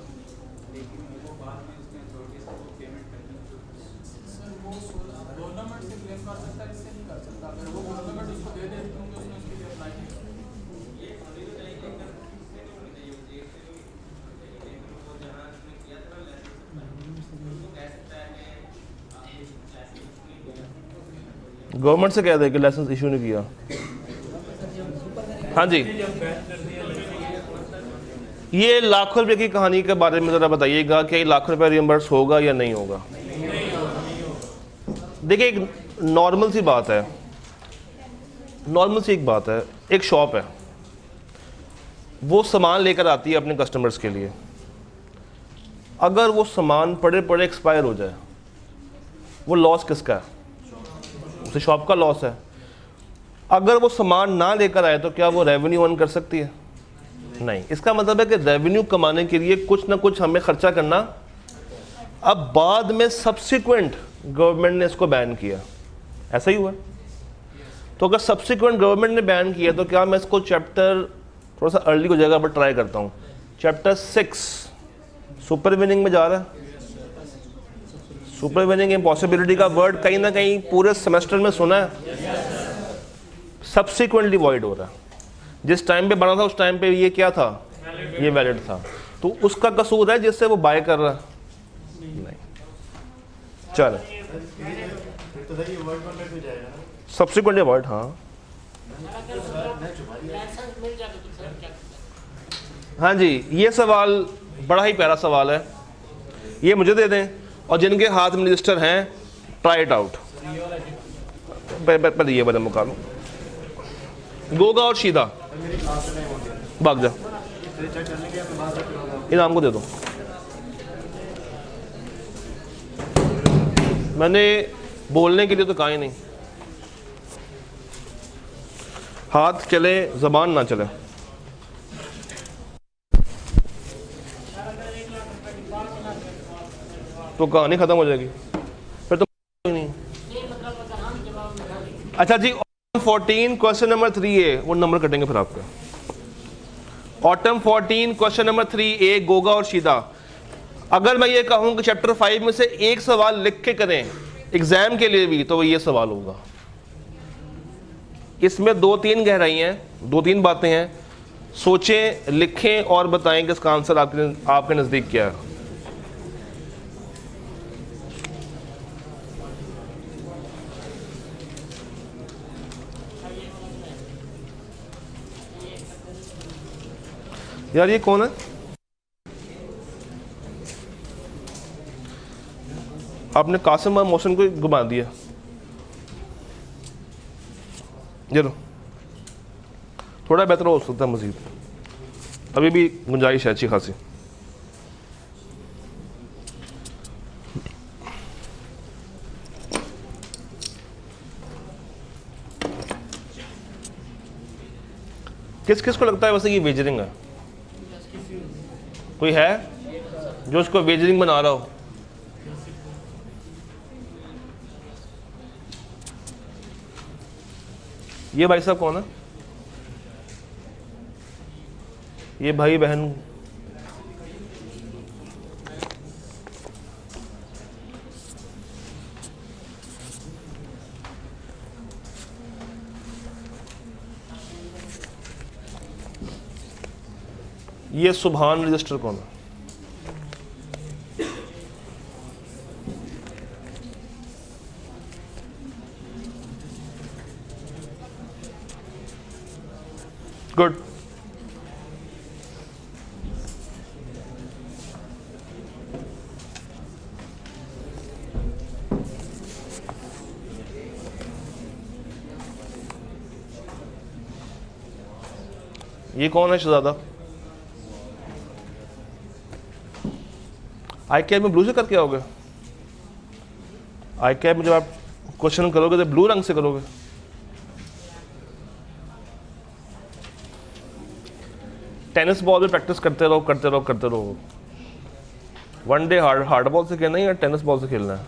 गवर्नमेंट से क्लेम कर सकता है, इससे नहीं कर सकता। अगर वो गवर्नमेंट उसको दे दे क्योंकि उसने उसके लिए अप्लाई किया। गवर्नमेंट से कह दे कि लाइसेंस इशू नहीं किया। हाँ जी, ये लाखों रुपए की कहानी के बारे में ज़रा बताइएगा कि लाखों रुपए रिइंबर्स होगा या नहीं होगा? देखिए, एक नॉर्मल सी बात है, नॉर्मल सी एक बात है। एक शॉप है, वो सामान लेकर आती है अपने कस्टमर्स के लिए। अगर वो सामान पड़े पड़े एक्सपायर हो जाए, वो लॉस किसका है? उसे शॉप का लॉस है। अगर वो सामान ना लेकर आए तो क्या वो रेवेन्यू अर्न कर सकती है? नहीं। इसका मतलब है कि रेवेन्यू कमाने के लिए कुछ ना कुछ हमें खर्चा करना। अब बाद में सब्सिक्वेंट गवर्नमेंट ने इसको बैन किया, ऐसा ही हुआ। तो अगर सब्सिक्वेंट गवर्नमेंट ने बैन किया तो क्या मैं इसको चैप्टर थोड़ा सा अर्ली को जगह पर ट्राई करता हूँ। चैप्टर 6 सुपर विनिंग में जा रहा है। सुपर विनिंग इम्पॉसिबिलिटी का वर्ड कहीं ना कहीं पूरे सेमेस्टर में सुना है। सब्सिक्वेंटली वॉइड हो रहा है। जिस टाइम पे बना था उस टाइम पे ये क्या था? ये वैलिड था। तो उसका कसूर है जिससे वो बाय कर रहा है? नहीं। चल तो सर ये वर्ड परमिट में जाएगा ना? Subsequently void. हाँ लाइसेंस मिल जाता तो सर क्या करता? हाँ जी, ये सवाल बड़ा ही प्यारा सवाल है। ये मुझे दे दें और जिनके हाथ में रजिस्टर हैं ट्राई इट आउट। पहले ये वाला मुका लो। गोगा और शीदा भाग जा, इनाम को दे दो। मैंने बोलने के लिए तो कहा ही नहीं। हाथ चले जबान ना चले। तो कहानी खत्म हो जाएगी फिर तो नहीं। अच्छा जी, 14 क्वेश्चन नंबर 3A वो नंबर कटेंगे फिर आपके। Autumn 14 question number 3A Goga और शीदा। अगर मैं ये कहूँ कि चैप्टर 5 में से एक सवाल लिख के करें एग्जाम के लिए भी तो वो ये सवाल होगा। इसमें 2-3 गहराई हैं, 2-3 बातें हैं। सोचें, लिखें और बताएं कि इसका आंसर आपके नज़दीक क्या है। यार ये कौन है? आपने कासिम और मोहसिन को घुमा दिया। ये लो, थोड़ा बेहतर हो सकता है मजीद, अभी भी गुंजाइश है अच्छी खासी। किस किस को लगता है वैसे ये वेजरिंग है? कोई है जो उसको वेजरिंग बना रहा हो? ये भाई साहब कौन है? ये भाई बहन ये सुभान रजिस्टर कौन है? गुड। ये कौन है शहजादा? आई कैब में ब्लू से करके आओगे? आई कैब में जब आप क्वेश्चन करोगे तो ब्लू रंग से करोगे। टेनिस बॉल में प्रैक्टिस करते रहो करते रहो करते रहो। वन डे हार्ड बॉल से खेलना है या टेनिस बॉल से खेलना है?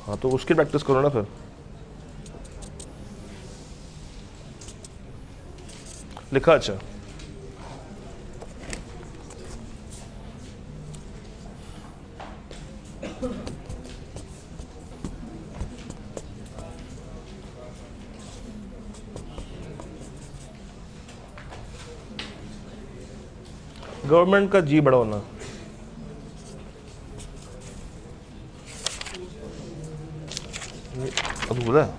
हाँ तो उसकी प्रैक्टिस करो ना फिर। लिखा अच्छा। गवर्नमेंट का जी बड़ा होना। अधूरा है,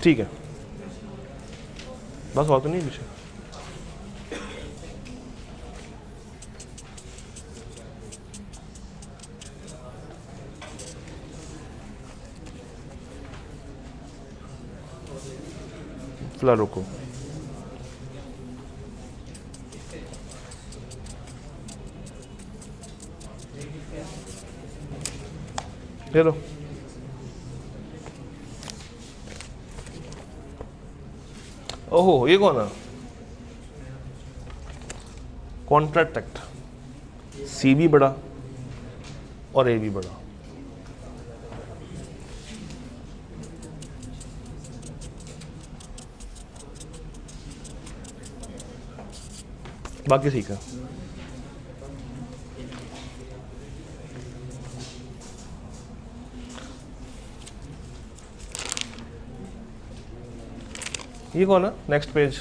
ठीक है बस, और तो नहीं पीछे। फिलहाल रुको। ले लो। ओहो ये कौन है? कॉन्ट्रैक्ट एक्ट, सी भी बड़ा और ए भी बड़ा। बाकी ठीक है। ये कौन है? Next page.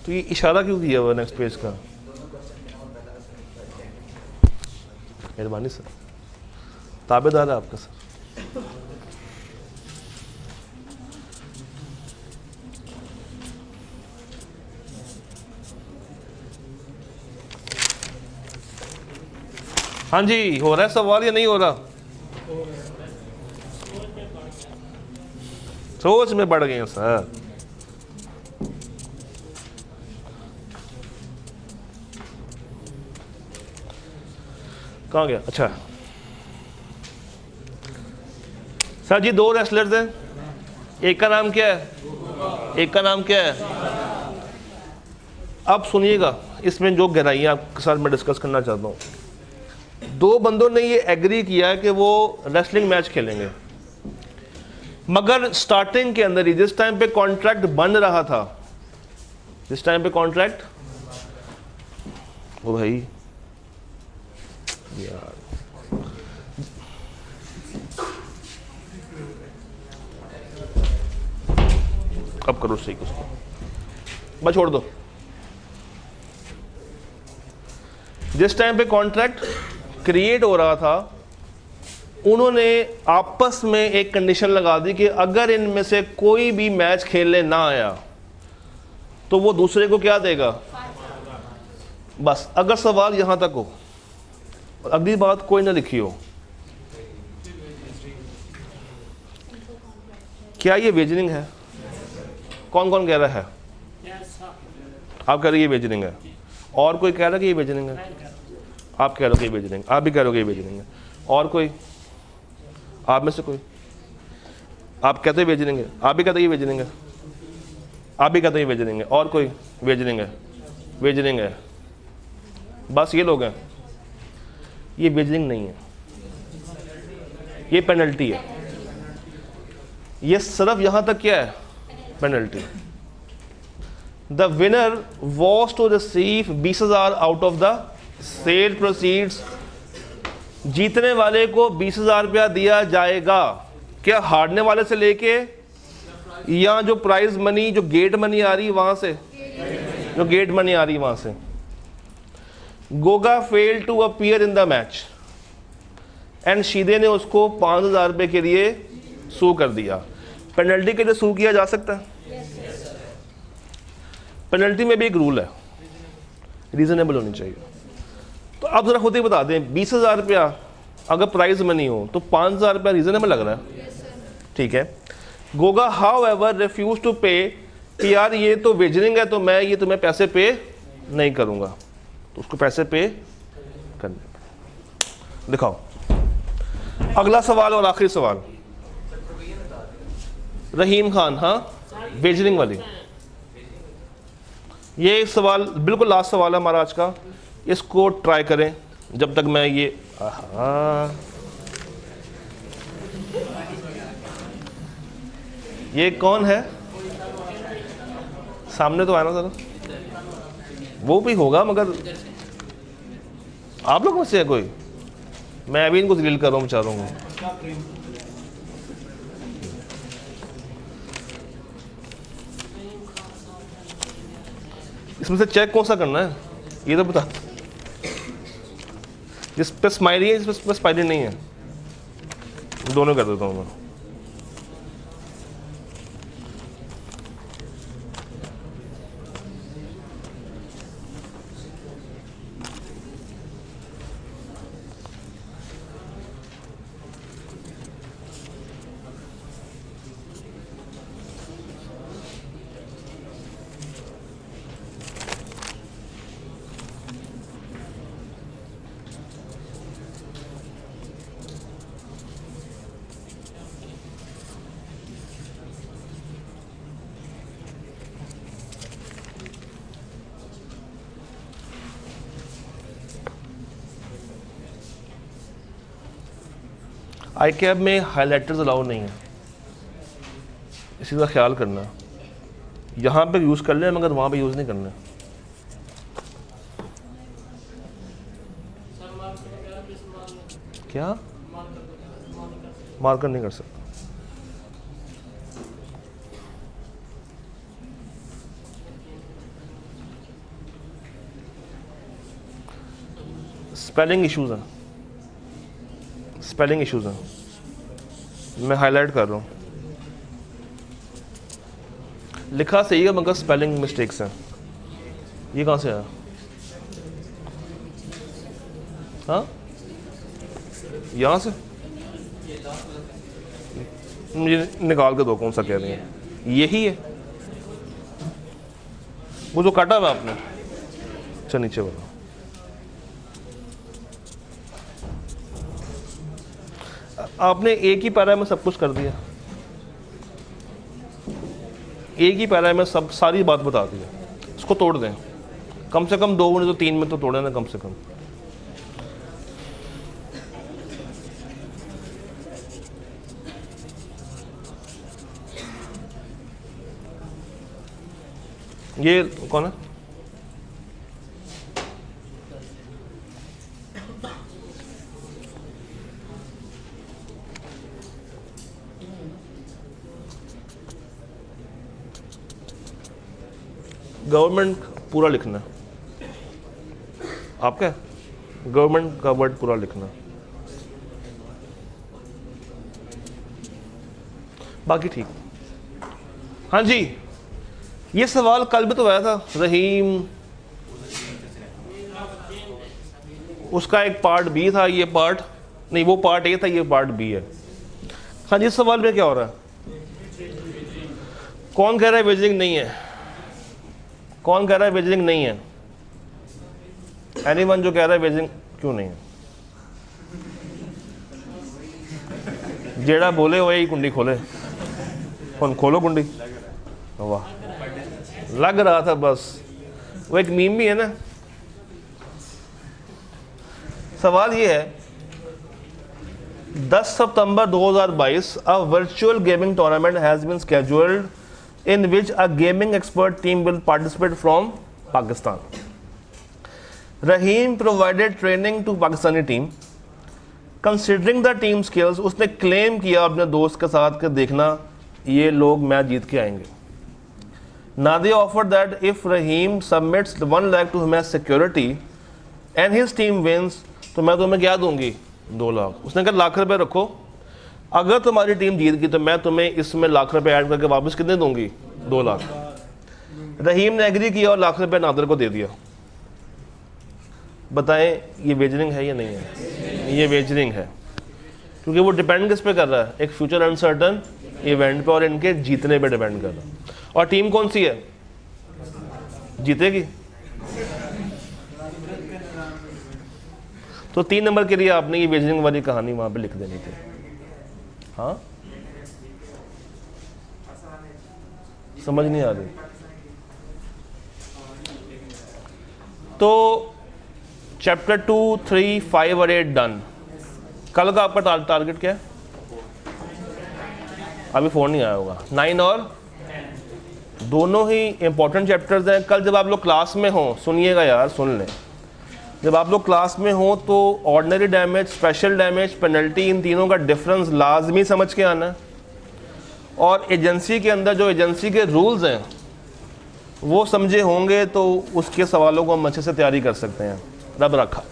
तो ये इशारा क्यों किया हुआ नेक्स्ट पेज का? मेहरबानी सर, ताबेदार है आपका सर। हाँ जी, हो रहा है सवाल या नहीं हो रहा? सोच में बढ़ गए हैं सर। कहाँ गया? अच्छा सर जी, दो रेसलर्स हैं, एक का नाम क्या है, एक का नाम क्या है? अब सुनिएगा, इसमें जो गहराइयाँ आपके साथ मैं डिस्कस करना चाहता हूँ। दो बंदों ने ये एग्री किया है कि वो रेसलिंग मैच खेलेंगे, मगर स्टार्टिंग के अंदर ही जिस टाइम पे कॉन्ट्रैक्ट बन रहा था, जिस टाइम पे कॉन्ट्रैक्ट, ओ भाई यार अब करो सही उसको, बस छोड़ दो। जिस टाइम पे कॉन्ट्रैक्ट क्रिएट हो रहा था, उन्होंने आपस में एक कंडीशन लगा दी कि अगर इनमें से कोई भी मैच खेलने ना आया तो वो दूसरे को क्या देगा? बस अगर सवाल यहाँ तक हो और अगली बात कोई ना लिखी हो, क्या ये वेजनिंग है? कौन कौन कह रहा है? आप कह रहे ये वेजनिंग है, और कोई कह रहा है कि ये वेजनिंग है? आप कह रहे हो कि ये वेजनिंग, आप भी कह रहे हो कि ये वेजनिंग है, और कोई? आप में से कोई? आप कहते हैं वेजनिंग है, आप भी कहते हैं ये वेजनिंग है, आप भी कहते हैं ये वेजनिंग है, और कोई? वेजनिंग है, वेजनिंग है, बस ये लोग हैं। ये वेजनिंग नहीं है, ये पेनल्टी है। ये सिर्फ यहां तक क्या है? Penalty. The winner was to receive 20,000 out of the sale proceeds. जीतने वाले को 20,000 रुपया दिया जाएगा। क्या हारने वाले से लेके, या जो प्राइज मनी, जो गेट मनी आ रही है वहां से, जो गेट मनी आ रही है वहां से। Goga fail to appear in the match and शीदे ने उसको 5,000 रुपये के लिए सू कर दिया। पेनल्टी के लिए सू किया जा सकता है? पेनल्टी में भी एक रूल है, रीजनेबल होनी चाहिए। तो आप जरा खुद ही बता दें, 20,000 रुपया अगर प्राइज मनी हो तो 5,000 रुपया रीजनेबल लग रहा है? ठीक है। Goga however refuse to pay, कि यार ये तो वेजनिंग है तो मैं ये तुम्हें पैसे पे नहीं करूंगा, तो उसको पैसे पे करने। दिखाओ अगला सवाल और आखिरी सवाल। रहीम खान, हाँ वेजनिंग वाली, ये सवाल बिल्कुल लास्ट सवाल है हमारा आज का, इसको ट्राई करें जब तक मैं ये ये कौन है सामने? तो आया ना सर, वो भी होगा मगर आप लोग में से है कोई? मैं अभी इनको जलील कर रहा हूँ बेचारों को। इसमें से चेक कौन सा करना है ये तो बता। जिस पे स्माइली है, जिस पे स्माइली नहीं है, दोनों कर देता हूँ मैं। आई कैब में हाईलाइटर्स अलाउ नहीं है, इसी का ख्याल करना। यहाँ पे यूज़ कर लें मगर वहाँ पे यूज़ नहीं करना। क्या मार्कर नहीं कर सकता? स्पेलिंग इश्यूज हैं, स्पेलिंग इश्यूज हैं, मैं हाईलाइट कर रहा हूँ। लिखा सही है मगर स्पेलिंग मिस्टेक्स हैं। ये कहाँ से आया? हाँ यहाँ से? मुझे निकाल के दो कौन सा कह रही है। यही है वो जो काटा हुआ आपने। अच्छा नीचे वाला। आपने एक ही पैरा में सब कुछ कर दिया, एक ही पैरा में सब सारी बात बता दी है। इसको तोड़ दें, कम से कम 2 में तो 3 में तो तोड़े ना कम से कम। ये कौन है? गवर्नमेंट पूरा लिखना, आपका गवर्नमेंट का वर्ड पूरा लिखना, बाकी ठीक। हाँ जी ये सवाल कल भी तो आया था, रहीम, उसका एक पार्ट बी था, ये पार्ट नहीं, वो पार्ट ए था, ये पार्ट बी है। हाँ जी, सवाल में क्या हो रहा है? कौन कह रहा है वेजरिंग नहीं है? कौन कह रहा है वेजरिंग नहीं है? एनीवन जो कह रहा है वेजरिंग क्यों नहीं है? जेड़ा बोले वही कुंडी खोले। कौन खोलो कुंडी? वाह, लग रहा था बस, वो एक मीम भी है ना। सवाल ये है, 10 सितंबर 2022 a virtual gaming tournament has been scheduled in which a gaming expert team will participate from Pakistan. Rahim provided training to Pakistani team. Considering the team skills, उसने क्लेम किया अपने दोस्त के साथ कि देखना ये लोग मैच जीत के आएंगे. Now they offered that if Rahim submits 1 lakh to him as security and his team wins, तो मैं तुम्हें क्या दूंगी? 2 लाख. उसने कहा लाख रुपए रखो, अगर तुम्हारी टीम जीत गई तो मैं तुम्हें इसमें लाख रुपए ऐड करके वापस कितने दूंगी? 2 लाख. रहीम ने एग्री किया और लाख रुपए नादर को दे दिया. बताएं ये वेजरिंग है या नहीं है? ये वेजरिंग है, क्योंकि वो डिपेंड किस पे कर रहा है? एक फ्यूचर अनसर्टन इवेंट पे और इनके जीतने पे डिपेंड कर रहा है. और टीम कौन सी है? जीतेगी. तो 3 नंबर के लिए आपने ये वेजरिंग वाली कहानी वहां पे लिख देनी थी. हाँ, समझ नहीं आ रही? तो चैप्टर 2, 3, 5 और 8 डन. कल का आपका टारगेट क्या है? अभी फोन नहीं आया होगा. 9 और दोनों ही इंपॉर्टेंट चैप्टर्स हैं. कल जब आप लोग क्लास में हो, सुनिएगा यार, सुन लें, जब आप लोग क्लास में हो तो ordinary damage, special damage, penalty, इन तीनों का डिफरेंस लाजमी समझ के आना है. और एजेंसी के अंदर जो एजेंसी के रूल्स हैं वो समझे होंगे तो उसके सवालों को हम अच्छे से तैयारी कर सकते हैं. रब रखा.